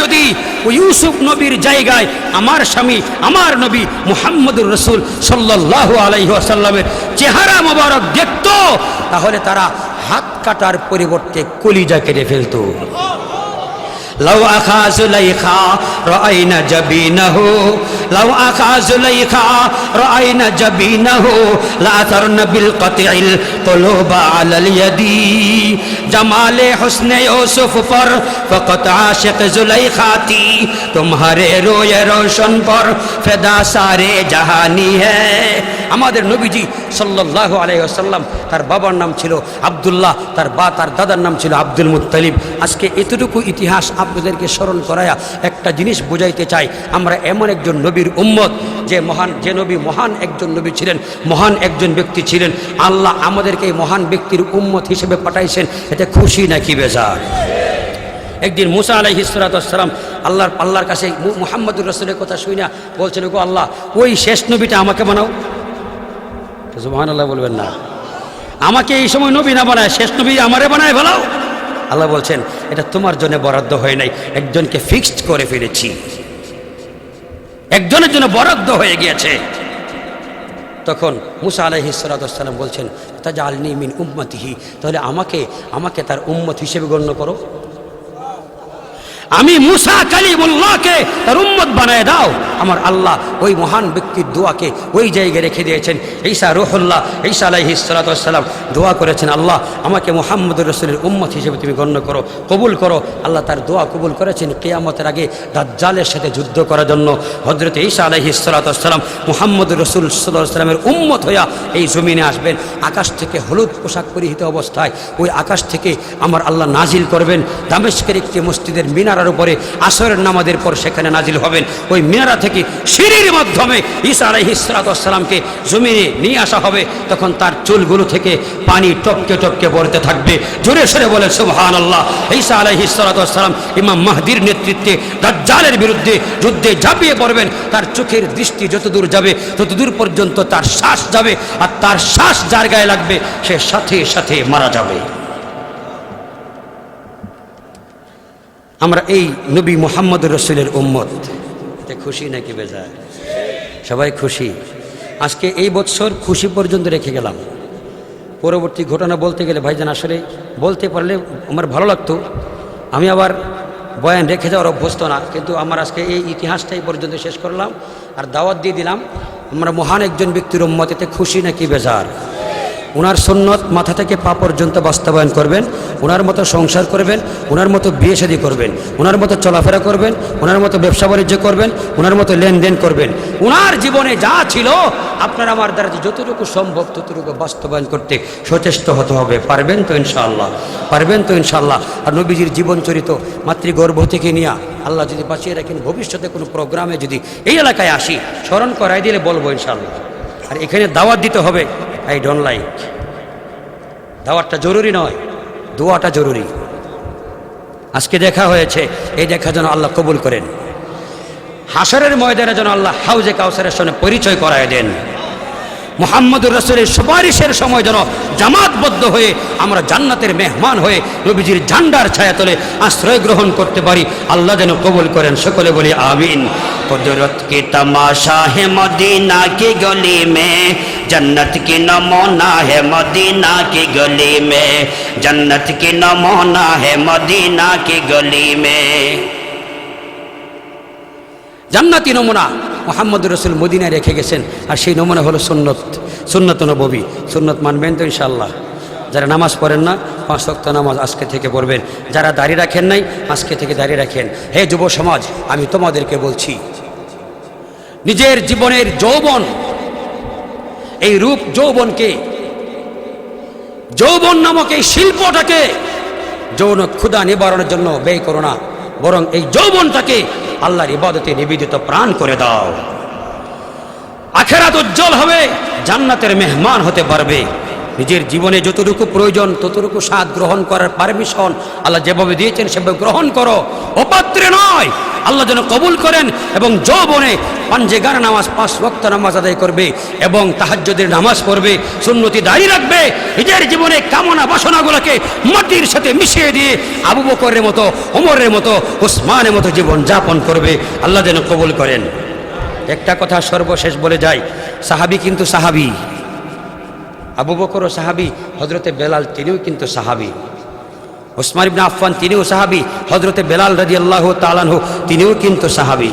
Speaker 1: যদি ওই ইউসুফ নবীর জায়গায় আমার স্বামী আমার নবী মুহাম্মদুর রাসূল সাল্লাল্লাহু আলাইহি ওয়াসাল্লামের চেহারা মোবারক দেখত, তাহলে তারা হাত কাটার পরিবর্তে কলিজা কেটে ফেলত। লাউ আখা জুলাইখা রাআইনা জাবিনাহু, লাউ আখা জুলাইখা রাআইনা জাবিনাহু লা আতারনা বিল কাতিল কুলুবা আলাল ইয়াদি। জামালে হুসনে ইউসুফ পর ফকত আশিক জুলাইখা থी, तुम्हारे रोए रोशन पर फिदा सारे जहानी है। আমাদের নবীজি সাল্লাল্লাহু আলাইহি ওয়াসাল্লাম তার বাবার নাম ছিল আব্দুল্লাহ, তার দাদার নাম ছিল আব্দুল মুত্তালিব। আজকে এতটুকু ইতিহাস আপনাদেরকে স্মরণ করায়া একটা জিনিস বোঝাইতে চাই, আমরা এমন একজন নবীর উম্মত যে নবী মহান একজন নবী ছিলেন, মহান একজন ব্যক্তি ছিলেন। আল্লাহ আমাদেরকে এই মহান ব্যক্তির উম্মত হিসেবে পাঠাইছেন, এতে খুশি নাকি বেজার? একদিন মুসা আলাইহিস সালাতু ওয়াস সালাম আল্লাহর কাছে মুহাম্মদুর রাসূলের কথা শুনে বলছেন, গো আল্লাহ, ওই শেষ নবীটা আমাকে বানাও। সুবহানাল্লাহ বলবেন না, আমাকে এই সময় নবী না বানায়, শেষ নবী আমারে বানায় ফেলাও। আল্লাহ বলছেন, এটা তোমার জন্য বরাদ্দ হয় নাই, একজনকে ফিক্সড করে ফেলেছি, একজনের জন্য বরাদ্দ হয়ে গিয়েছে। তখন মুসা আলাইহিস সালাতু ওয়াস সালাম বলছেন, তাজআলনি মিন উম্মতিহি, তাহলে আমাকে তার উম্মত হিসেবে গণ্য করো। আমি মুসা কালিমুল্লাহকে তার উম্মত বানায় দাও। আমার আল্লাহ ওই মহান ব্যক্তির দোয়াকে ওই জায়গায় রেখে দিয়েছেন। ঈসা রূহুল্লাহ, ঈসা আলাইহিস সালাতু ওয়াস সালাম দোয়া করেছেন, আল্লাহ আমাকে মুহাম্মদুর রাসূলের উম্মত হিসেবে তুমি গণ্য করো, কবুল করো। আল্লাহ তার দোয়া কবুল করেছেন। কিয়ামতের আগে দাজ্জালের সাথে যুদ্ধ করার জন্য হযরত ঈসা আলাইহিস সালাতু ওয়াস সালাম মুহাম্মদুর রাসূল সাল্লাল্লাহু আলাইহি ওয়াসাল্লামের উম্মত হইয়া এই জমিনে আসবেন। আকাশ থেকে হলুদ পোশাক পরিহিত অবস্থায় ওই আকাশ থেকে আমার আল্লাহ নাজিল করবেন। দামেস্কের একটি মসজিদের মিনার উপরে আসরের নামাজের পর সেখানে নাজিল হবেন। ওই মিনারা থেকে সিঁড়ির মাধ্যমে ঈসা আলাইহিস সালাতু ওয়াস সালামকে জমিনে নিয়ে আসা হবে। তখন তার চুলগুলো থেকে পানি টপকে টপকে পড়তে থাকবে। জোরে সরে বলে সুবহানাল্লাহ। ঈসা আলাইহিস সালাতু ওয়াস সালাম ইমাম মাহদির নেতৃত্বে দাজ্জালের বিরুদ্ধে যুদ্ধে ঝাঁপিয়ে পড়বেন। তার চোখের দৃষ্টি যতদূর যাবে ততদূর পর্যন্ত তার শ্বাস যাবে, আর তার শ্বাস যার গায়ে লাগবে সে সাথে সাথে মারা যাবে। আমরা এই নবী মুহাম্মদুর রাসূলের উম্মত, এতে খুশি নাকি বেজার? সবাই খুশি। আজকে এই বছর খুশি পর্যন্ত রেখে গেলাম। পরবর্তী ঘটনা বলতে গেলে ভাইজান আসলে বলতে পারলে আমার ভালো লাগতো, আমি আবার বয়ান রেখে যাওয়ার অভ্যস্ত না, কিন্তু আমার আজকে এই ইতিহাসটাই পর্যন্ত শেষ করলাম আর দাওয়াত দিয়ে দিলাম। আমরা মহান একজন ব্যক্তির উম্মত, এতে খুশি নাকি বেজার? ওনার সুন্নত মাথা থেকে পা পর্যন্ত বাস্তবায়ন করবেন, ওনার মতো সংসার করবেন, ওনার মতো বিয়ে শাদী করবেন, ওনার মতো চলাফেরা করবেন, ওনার মতো ব্যবসা বাণিজ্য করবেন, ওনার মতো লেনদেন করবেন। ওনার জীবনে যা ছিল আপনার আমার দ্বারা যতটুকু সম্ভব ততটুকু বাস্তবায়ন করতে সচেষ্ট হতে হবে। পারবেন তো ইনশাআল্লাহ? পারবেন তো ইনশাআল্লাহ? আর নবীজির জীবন চরিত মাতৃগর্ভ থেকে নিয়ে আল্লাহ যদি বাঁচিয়ে রাখেন, ভবিষ্যতে কোনো প্রোগ্রামে যদি এই এলাকায় আসি স্মরণ করাই দিলে বলবো ইনশাআল্লাহ। আর এখানে দাওয়াত দিতে হবে। আই ডোন্ট লাইক, দাওয়াতটা জরুরি নয়, দোয়াটা জরুরি। আজকে দেখা হয়েছে, এই দেখা যেন আল্লাহ কবুল করেন। হাসরের ময়দানে যেন আল্লাহ হাউজে কাউসারের সঙ্গে পরিচয় করায় দেন। মুহাম্মদুর রাসূলের সুপারিশের সময় যেন জামাতবদ্ধ হয়ে আমরা জান্নাতের মেহমান হয়ে নবীজির ঝান্ডার ছায়াতলে আশ্রয় গ্রহণ করতে পারি। আল্লাহ যেন কবুল করেন। সকলে বলি আমিন। কুদরত কি তমাশা হে মদিনা কি গলি মে, जन्नत की नमूना है मदीना की गली में, जन्नत की नमूना है मदीना की गली में। জান্নাতি নমুনা মুহাম্মদুর রাসূল মদিনায় রেখে গেছেন, আর সেই নমুনা হলো সুন্নত নববী। সুন্নত মানবেন তো ইনশাআল্লাহ? যারা নামাজ পড়েন না, 5 ওয়াক্ত নামাজ আজকে থেকে পড়বেন। যারা দাড়ি রাখেন নাই, আজকে থেকে দাড়ি রাখেন। হে যুব সমাজ, আমি তোমাদেরকে বলছি, নিজের জীবনের যৌবন, এই রূপ যৌবনকে, যৌবন নামক এই শিল্পটাকে যৌন ক্ষুধা নিবারণের জন্য ব্যয় করো না, বরং এই যৌবনটাকে আল্লাহর ইবাদতে নিবেদিত প্রাণ করে দাও। আখিরাত উজ্জ্বল হবে, জান্নাতের মেহমান হতে পারবে। নিজের জীবনে যতটুকু প্রয়োজন ততটুকু স্বাদ গ্রহণ করার পারমিশন আল্লাহ যেভাবে দিয়েছেন সেভাবে গ্রহণ করো, অপাত্রে নয়। আল্লাহ যেন কবুল করেন এবং যৌবনে পাঞ্জেগার নামাজ 5 ওয়াক্ত নামাজ আদায় করবে এবং তাহাজ্জুদের নামাজ পড়বে, সুন্নতি দাঁড়ি রাখবে। নিজের জীবনে কামনা বাসনাগুলোকে মাটির সাথে মিশিয়ে দিয়ে আবু বকরের মতো, ওমরের মতো, উসমানের মতো জীবন যাপন করবে। আল্লাহ যেন কবুল করেন। একটা কথা সর্বশেষ বলে যাই, সাহাবী কিন্তু সাহাবী, আবু বকরও সাহাবী, হযরতে বেলাল তিনিও কিন্তু সাহাবী। ওসমান ইবনে আফফান তিনিও সাহাবী, হযরতে বেলাল রাদিয়াল্লাহু তাআলা আনহু তিনিও কিন্তু সাহাবী।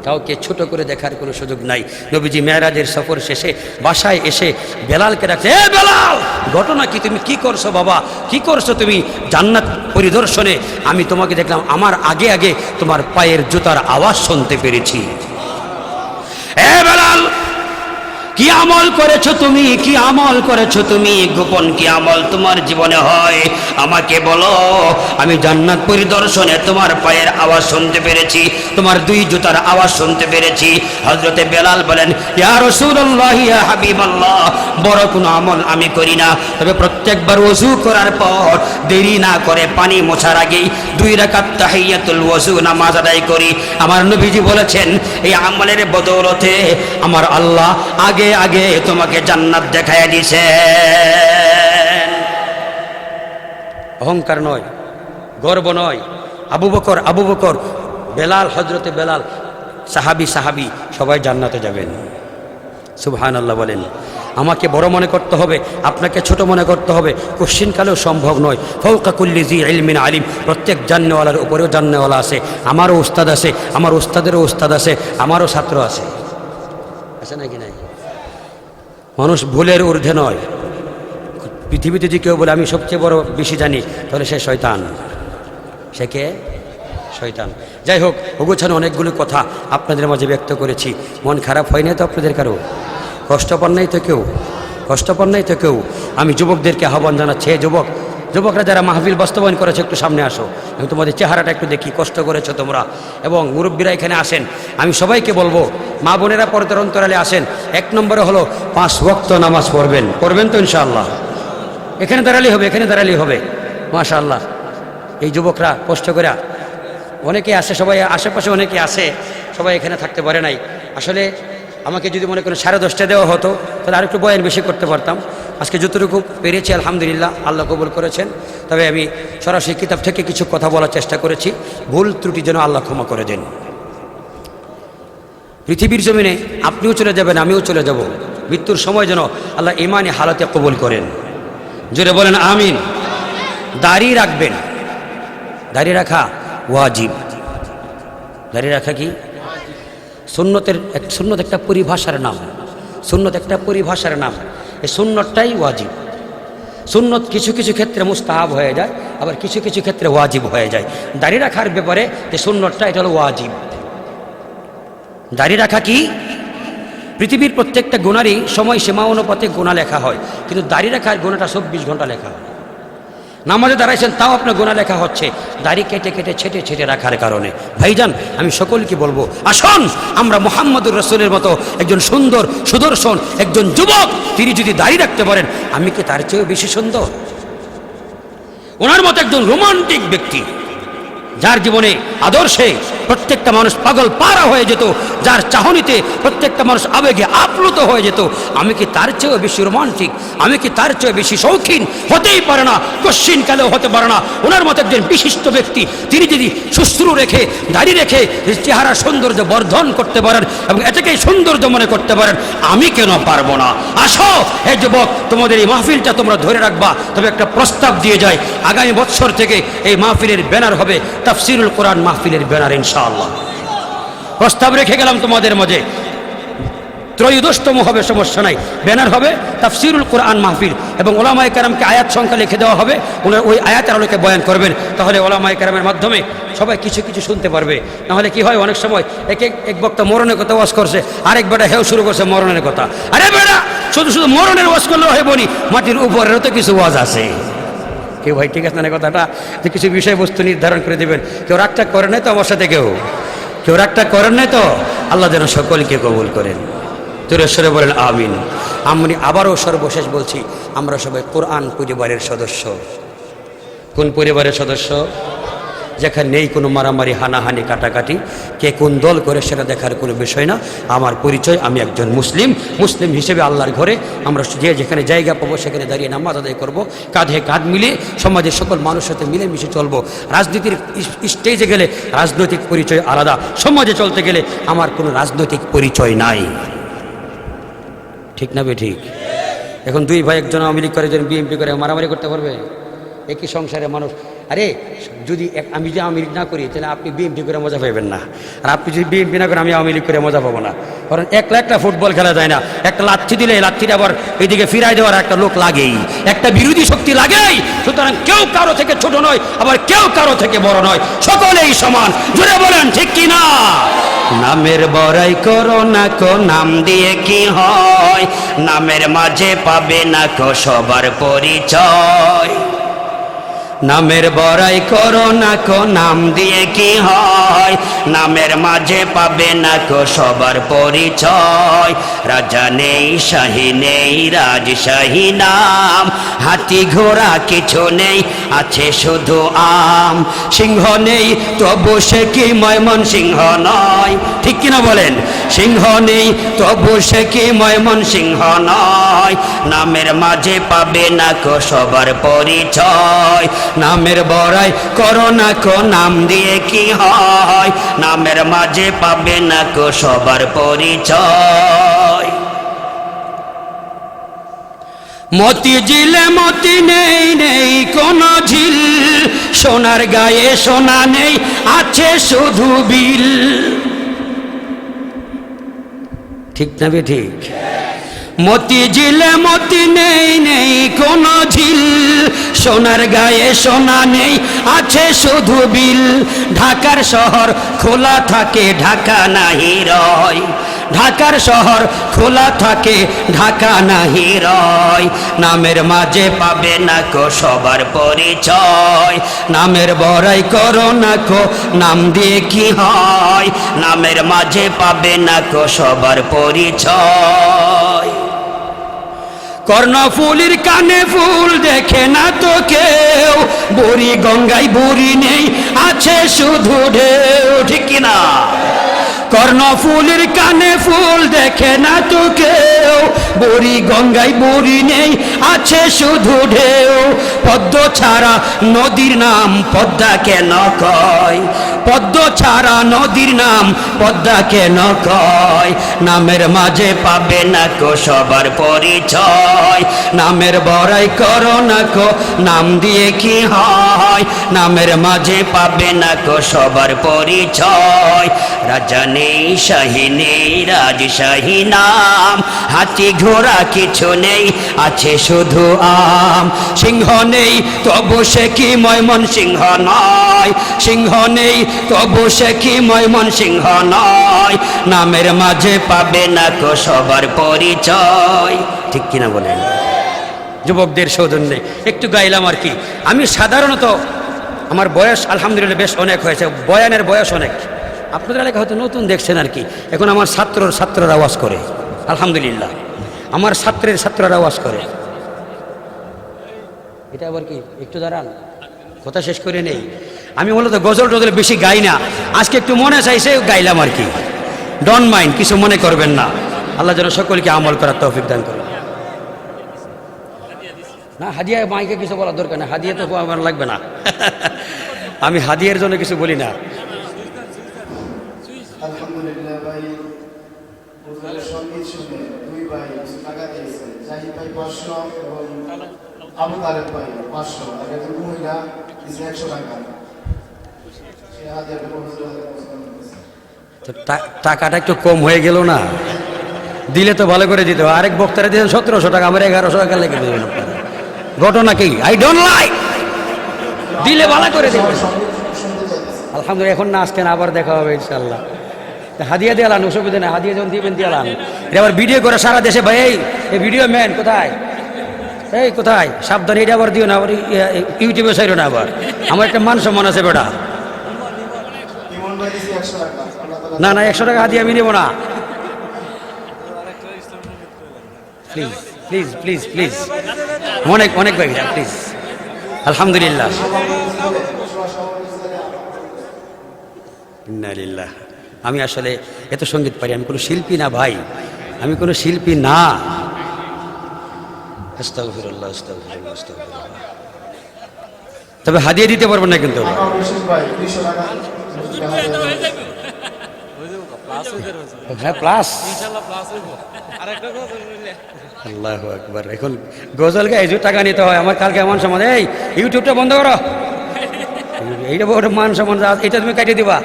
Speaker 1: কাউকে ছোট করে দেখার কোনো সুযোগ নাই। নবীজি মেরাজের সফর শেষে বাসায় এসে বেলালকে ডাকছে, এ বেলাল, ঘটনা কি, তুমি কি করছো বাবা, কি করছো তুমি জান্নাত পরিদর্শনে? আমি তোমাকে দেখলাম, আমার আগে আগে তোমার পায়ের জুতার আওয়াজ শুনতে পেরেছি। এ বেলাল, কি আমল করেছো তুমি, কি আমল করেছো তুমি, গোপন কি আমল তোমার জীবনে হয় আমাকে বলো। আমি জান্নাত পরিদর্শনে তোমার পায়ের আওয়াজ শুনতে পেরেছি, তোমার দুই জুতার আওয়াজ শুনতে পেরেছি। হযরতে বেলাল বলেন, ইয়া রাসূলুল্লাহ, ইয়া হাবিবাল্লাহ, বড় কোনো আমল আমি করি না, তবে প্রত্যেকবার ওযু করার পর দেরি না করে পানি মোছার আগেই 2 রাকাত তাহিয়াতুল ওযু নামাজ আদায় করি। আমার নবীজি বলেছেন, এই আমলের বদৌলতে আমার আল্লাহ আগে আগে তোমাকে জান্নাত দেখায় দিছে। অহংকার নয়, গর্ব নয়। আবু বকর, বেলাল, হযরতে বেলাল সাহাবী সবাই জান্নাতে যাবেন। সুবহানাল্লাহ বলেন। আমাকে বড় মনে করতে হবে, আপনাকে ছোট মনে করতে হবে, কোশ্চিনকালেও সম্ভব নয়। ফাওকা কুল্লি জি ইলমিন আলিম, প্রত্যেক জান্নেওয়ালার উপরেও জান্নেওয়ালা আছে। আমারও উস্তাদ আছে, আমার উস্তাদেরও উস্তাদ আছে, আমারও ছাত্র আছে নাকি নাই? মানুষ ভুলের ঊর্ধ্বে নয়। পৃথিবীতে যে কেউ বলে আমি সবচেয়ে বড় বেশি জানি, তাহলে সে শয়তান। সে কে? শয়তান। যাই হোক, ওগুছানো অনেকগুলো কথা আপনাদের মাঝে ব্যক্ত করেছি। মন খারাপ হয় নাই তো আপনাদের কারো? কষ্ট পান নাই তো কেউ? আমি যুবকদেরকে আহ্বান জানাচ্ছি, যুবকরা যারা মাহফিল বাস্তবায়ন করেছে একটু সামনে আসো, আমি তোমাদের চেহারাটা একটু দেখি, কষ্ট করেছো তোমরা। এবং মুরব্বীরা এখানে আসেন, আমি সবাইকে বলবো, মা বোনেরা পর্দার অন্তরালে আসেন। 1 নম্বরে হলো 5 ওয়াক্ত নামাজ পড়বেন তো ইনশাআল্লাহ। এখানে দাঁড়ালেই হবে মাশাআল্লাহ। এই যুবকরা কষ্ট করে অনেকে আসে, সবাই আশেপাশে অনেকে আসে, সবাই এখানে থাকতে পারে নাই। আসলে আমাকে যদি মনে করেন 10:30 দেওয়া হতো, তাহলে আরেকটু বয়ান বেশি করতে পারতাম। আজকে যতটুকু পেরেছি আলহামদুলিল্লাহ, আল্লাহ কবুল করেছেন। তবে আমি সরাসরি কিতাব থেকে কিছু কথা বলার চেষ্টা করেছি, ভুল ত্রুটি যেন আল্লাহ ক্ষমা করে দেন। পৃথিবীর জমিনে আপনিও চলে যাবেন, আমিও চলে যাব। মৃত্যুর সময় যেন আল্লাহ ইমানি হালাতে কবুল করেন। জোরে বলেন আমিন। দাড়ি রাখবেন, দাড়ি রাখা ওয়াজিব। দাড়ি রাখা কি? সুন্নত একটা পরিভাষার নাম। এই সুন্নতটাই ওয়াজিব। সুন্নত কিছু কিছু ক্ষেত্রে মুস্তাহাব হয়ে যায়, আবার কিছু কিছু ক্ষেত্রে ওয়াজিব হয়ে যায়। দাড়ি রাখার ব্যাপারে যে সুন্নতটা, এটা হলো ওয়াজিব। দাড়ি রাখা কি? পৃথিবীর প্রত্যেকটা গুনারই সময় সীমা অনুপাতে গুনাহ লেখা হয়, কিন্তু দাড়ি রাখার গুনাহটা 24 ঘন্টা লেখা হয়। নামাজে দাঁড়াইছেন, তাও আপনার গুনাহ লেখা হচ্ছে, দাড়ি কেটে ছেটে রাখার কারণে। ভাইজান, আমি সকলকে বলবো, আসুন আমরা মুহাম্মদুর রাসূলের মতো একজন সুন্দর সুদর্শন একজন যুবক, তিনি যদি দাড়ি রাখতে পারেন, আমি কি তার চেয়েও বেশি সুন্দর? ওনার মতো একজন রোমান্টিক ব্যক্তি, যার জীবনে আদর্শে প্রত্যেকটা মানুষ পাগল পারা হয়ে যেত, যার চাহনিতে প্রত্যেকটা মানুষ আবেগে আপ্লুত হয়ে যেত, আমি কি তার চেয়েও বেশি রোমান্টিক? আমি কি তার চেয়ে বেশি শৌখিন? হতেই পারে না, কোশ্চিনকালেও হতে পারে না। ওনার মতো একজন বিশিষ্ট ব্যক্তি, তিনি যদি সুশ্রু রেখে দাড়ি রেখে চেহারা সৌন্দর্য বর্ধন করতে পারেন এবং এটাকেই সৌন্দর্য মনে করতে পারেন, আমি কেন পারবো না? আসো হে যুবক, তোমাদের এই মাহফিলটা তোমরা ধরে রাখবা। তবে একটা প্রস্তাব দিয়ে যায়, আগামী বছর থেকে এই মাহফিলের ব্যানার হবে তাফসিরুল কোরআন মাহফিলের ব্যানার ইনশাআল্লাহ। প্রস্তাব রেখে গেলাম তোমাদের মাঝে। 13তম হবে, সমস্যা নাই, ব্যানার হবে তাফসিরুল কোরআন মাহফিল, এবং ওলামায়ে কেরামকে আয়াত সংখ্যা লিখে দেওয়া হবে, ওনার ওই আয়াতের আলোকে বয়ান করবেন। তাহলে ওলামায়ে কেরামের মাধ্যমে সবাই কিছু কিছু শুনতে পারবে। নাহলে কি হয়, অনেক সময় এক বক্তা মরণের কথা ওয়াজ করছে, আরেক বেটা হেউ শুরু করছে মরণের কথা। আরে বেটা, শুধু মরণের ওয়াজ করলেও হয় বনি, মাটির উপরেরও তো কিছু ওয়াজ আছে। কেউ ভাই ঠিক আছে না কথাটা, যে কিছু বিষয়বস্তু নির্ধারণ করে দেবেন। কেউ রাগটা করেন নাই তো আমার সাথে? কেউ রাগটা করেন নাই তো? আল্লাহ যেন সকলকে কবুল করেন। জোরে বলেন আমিন। আমি আবারও সর্বশেষ বলছি, আমরা সবাই কোরআন পরিবারের সদস্য। কোন পরিবারের সদস্য? যেখানে নেই কোনো মারামারি, হানাহানি, কাটাকাটি, কে কোন দল করে সেটা দেখার কোনো বিষয় না। আমার পরিচয়, আমি একজন মুসলিম হিসেবে আল্লাহর ঘরে আমরা যেখানে জায়গা পাবো সেখানে দাঁড়িয়ে নামাজ আদায় করব, কাঁধে কাঁধ মিলিয়ে সমাজের সকল মানুষের সাথে মিলেমিশে চলবো। রাজনীতির স্টেজে গেলে রাজনৈতিক পরিচয় আলাদা, সমাজে চলতে গেলে আমার কোনো রাজনৈতিক পরিচয় নাই। ঠিক না বে ঠিক? এখন দুই ভাই, একজন আওয়ামী লীগ করে, একজন বিএনপি করে, মারামারি করতে পারবে? একই সংসারে মানুষ। আরে যদি আমি যদি আওয়ামী লীগ না করি তাহলে আপনি বিএনপি করে মজা পাবেন না, আর আপনি যদি বিএনপি না করেন আমি আওয়ামী লীগ করে মজা পাবো না। কারণ একলা একটা ফুটবল খেলা যায় না, একটা লাথি দিলে লাথিটা আবার এইদিকে ফিরাই দেওয়ার একটা লোক লাগেই, একটা বিরোধী শক্তি লাগেই। সুতরাং কেউ কারো থেকে ছোট নয়, আবার কেউ কারো থেকে বড় নয়, সকলেই সমান। জোরে বলেন ঠিক কি না? নামের বড়াই করো না কো, নাম দিয়ে কি হয়? নামের মাঝে পাবে না কো সবার পরিচয়। নামের বড়াই করো না কো, নাম দিয়ে কি হয়? নামের মাঝে পাবে না কো সবার পরিচয়। রাজা নেই, শাহী নেই, রাজশাহী নাম। হাতি ঘোড়া কিছু নেই, আছে শুধু আম। সিংহ নেই তবু সে কি ময়মনসিংহ নয়? ঠিক কিনা বলেন? সিংহ নেই তবু সে কি ময়মনসিংহ নয়। নামের মাঝে পাবে না কো সবার পরিচয়। নামের বড়াই করো না কো, নাম দিয়ে কি হয়? নামের মাঝে পাবে না কো সবার পরিচয়। মতি ঝিলে মতি নেই, নেই কোন ঝিল। সোনার গায়ে সোনা নেই, আছে শুধু বিল। ঠিক না বে ঠিক? মতি ঝিলে মতি নেই, নেই কোন ঝিল। সোনার গায়ে সোনা নেই, আছে শুধু বিল। ঢাকার শহর খোলা থাকে, ঢাকা নাহি রয়। ঢাকার শহর খোলা থাকে, ঢাকা নাহি রয়। নামের মাঝে পাবে না কো সবার পরিচয়। নামের বড়াই করো না কো, নাম দিয়ে কি হয়? নামের মাঝে পাবে না কো সবার পরিচয়। কর্ণফুলির কানে ফুল দেখে না তো কেউ। বুড়ি গঙ্গায় বুড়ি নেই, আছে শুধু ঢেউ। ঠিক কিনা? কর্ণফুলির কানে ফুল দেখে না তো কেউ। বুড়ি গঙ্গায় বুড়ি নেই, আছে শুধু ঢেউ। পদ্ম ছাড়া নদীর নাম পদ্মা কেন কয়? পদ্ম ছাড়া নদীর নাম পদ্মা কেন কয়? নামের মাঝে পাবে না কো সবার পরিচয়। নামের বড়াই করো না কো, নাম দিয়ে কি হয়? নামের মাঝে পাবে না কো সবার পরিচয়। রাজা নেই, শাহী নেই, রাজশাহী নাম। হাতি ঘোড়া কিছু নেই, আছে শুধু আম। সিংহ নেই তবু সে কি ময়মনসিংহ নয়। সিংহ নেই তবু সে কি ময়মনসিংহ নয়। নামের মাঝে পাবে না কো সবার পরিচয়। ঠিক কিনা বলেন? যুবকদের সৌজন্যে একটু গাইলাম আর কি। আমি সাধারণত আমার বয়স আলহামদুলিল্লাহ বেশ অনেক হয়েছে, বয়ানের বয়স অনেক। আপনাদের এলাকা হয়তো নতুন দেখছেন আর কি। এখন আমার ছাত্ররা আওয়াজ করে, আলহামদুলিল্লাহ আমার ছাত্ররা আওয়াজ করে। এটা আবার কি? একটু দাঁড়ান, কথা শেষ করে নেই। আমি মূলত গজল টজল বেশি গাই না, আজকে একটু মনে চাইছে গাইলাম আর কি। ডোন্ট মাইন্ড, কিছু মনে করবেন না। আল্লাহ যেন সকলকে আমল করার তৌফিক দান করেন। না হাদিয়া মাইকে কিছু বলার দরকার না, হাদিয়া তো আমার লাগবে না। আমি হাদিয়ার জন্য কিছু বলি না।
Speaker 2: আলহামদুলিল্লাহ ভাই, হুজুরের সঙ্গীত শুনে দুই ভাই টাকা দিয়েছেন। জাহিদ ভাই 500 এবং আবু তালেব ভাই 500, আর একজন মহিলা দিয়েছে 100 টাকা। সে হাদিয়াটা
Speaker 1: তো টাকাটা একটু কম হয়ে গেল না? দিলে তো ভালো করে দিতে হবে। আরেক বক্তারা দিয়েছেন 1700 টাকা, আমার 1100 টাকা লেগে দেবেন আপনারা। ঘটনা কি? I don't like. দিলে ভালো করে দিবেন। আলহামদুলিল্লাহ, এখন না আসতেন, আবার দেখা হবে ইনশাল্লাহ। হাদিয়া দিয়ে আলান, অসুবিধা নেই। হাদিয়া যখন দিবেন দিয়ে আলান। এটা আবার ভিডিও করে সারা দেশে। ভাই এই ভিডিও ম্যান কোথায়? এই কোথায়? সাবধান, এটা আবার দিও না, আবার ইউটিউবে ছাড়ো না আবার। আমার একটা মান সম্মান আছে বেটা। না না, 100 টাকা হাদিয়া আমি নেবো না। প্লিজ প্লিজ প্লিজ প্লিজ, অনেক অনেক ভাই প্লিজ। আলহামদুলিল্লাহ। ইন্নালিল্লাহ। আমি আসলে এত সঙ্গীত পারি, আমি কোনো শিল্পী না ভাই, আমি কোনো শিল্পী না। আস্তাগফিরুল্লাহ আস্তাগফিরুল্লাহ আস্তাগফিরুল্লাহ। তবে হাদিয়া দিতে পারবো না কিন্তু। হ্যাঁ প্লাস আল্লাহু আকবার। এখন গজল গায়ে টাকা নিতে হয় আমার, কালকে এমন সময় এই ইউটিউবটা বন্ধ করো, এইটা বড় মান সম্মান, এটা তুমি কাটিয়ে দিবা,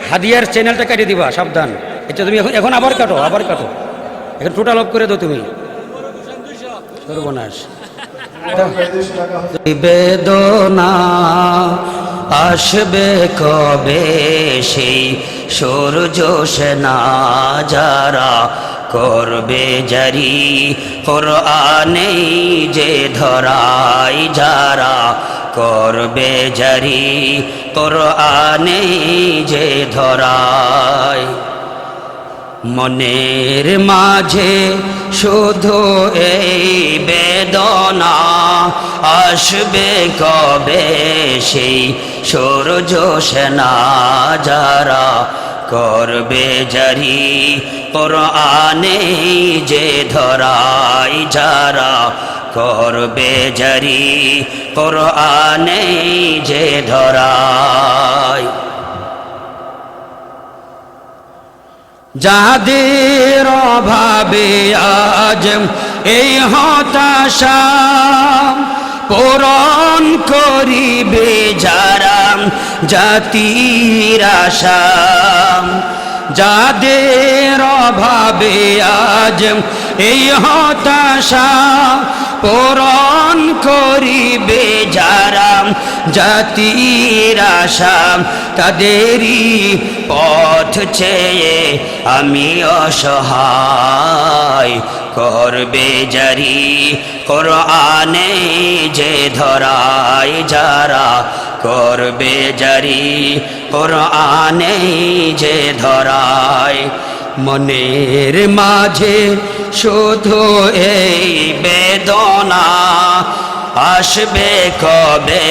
Speaker 1: হাদিয়ার চ্যানেলটা কাটিয়ে দিবা, সাবধান। এটা তুমি এখন এখন আবার কাটো, আবার কাটো, এখন টোটাল অফ করে দাও তুমি, সর্বনাশ। বেদনা আসবে কবে সেই সূর্য সেনা যারা করবে জারি কোরআনে যে ধরাই যারা করবে জারি কোরআনে যে ধরাই। মনের মাঝে শুধু এই বেদনা আসবে কবে সেই সূর্য সেনা যারা করবে জারি কোরআনে যে ধরাই যারা করবে জারি কোরআনে যে ধরাই। যাদের অভাবে আজ এই হতাশা পূরণ করিবে যারা জাতির আশা, যাদের অভাবে আজ এই হতাশা পূরণ করিবে যারা জাতির আশা, তাদেরই পথ চেয়ে আমি অসহায় করবে জারি কোরআনে যে ধরাই যারা করবে জারি কোরআনে যে ধরাই। মনের মাঝে শুধু এই বেদনা আসবে কবে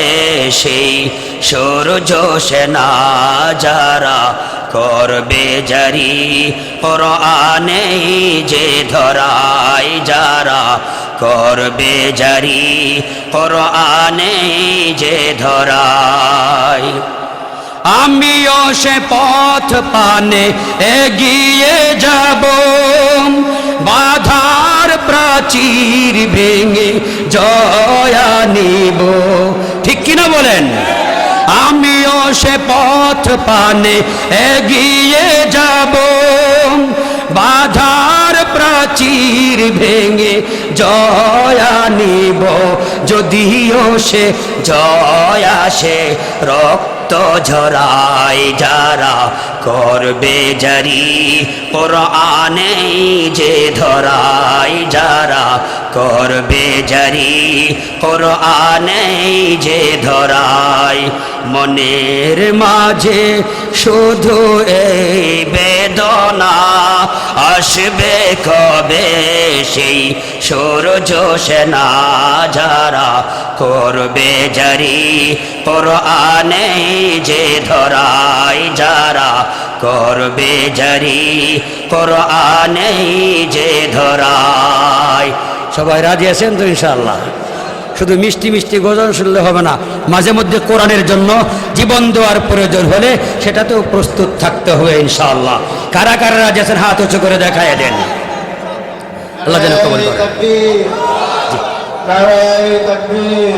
Speaker 1: সেই সূর্য সেনা যারা করবে জারি কোরআনে যে ধরাই যারা করবে জারি কোরআনে যে ধরাই। আমিও সে পথ পানে এগিয়ে যাব, বাধার প্রাচীর ভেঙে জয়া নিব, ঠিক কিনা বলেন? আমিও সে পথ পানে এগিয়ে যাব, বাধার প্রাচীর ভেঙে জয়া নিব, যদিও সে জয় আসে রক্ত ঝরাই যারা করবে জারি কোরআনে যে ধরাই যারা করবে জারি কোরআনে যে ধরাই। মনের মাঝে শুধু এই বেদনা আসবে কবে সেই সূর্য সেনা যারা করবে জারি কোরআনে যে ধরাই যারা করবে জারি কোরআনে যে ধরাই। সবাই রাজি আছেন তো ইনশাআল্লাহ? শুধু মিষ্টি মিষ্টি গজল শুনলে হবে না, মাঝে মধ্যে কোরআনের জন্য জীবন দেওয়ার প্রয়োজন হলে সেটাতেও প্রস্তুত থাকতে হবে ইনশাআল্লাহ। কারা কারা রাজি আছেন হাত উঁচু করে দেখায় দেন, আল্লাহ যেন কবুল করে।
Speaker 2: নারায়ে তাকবীর।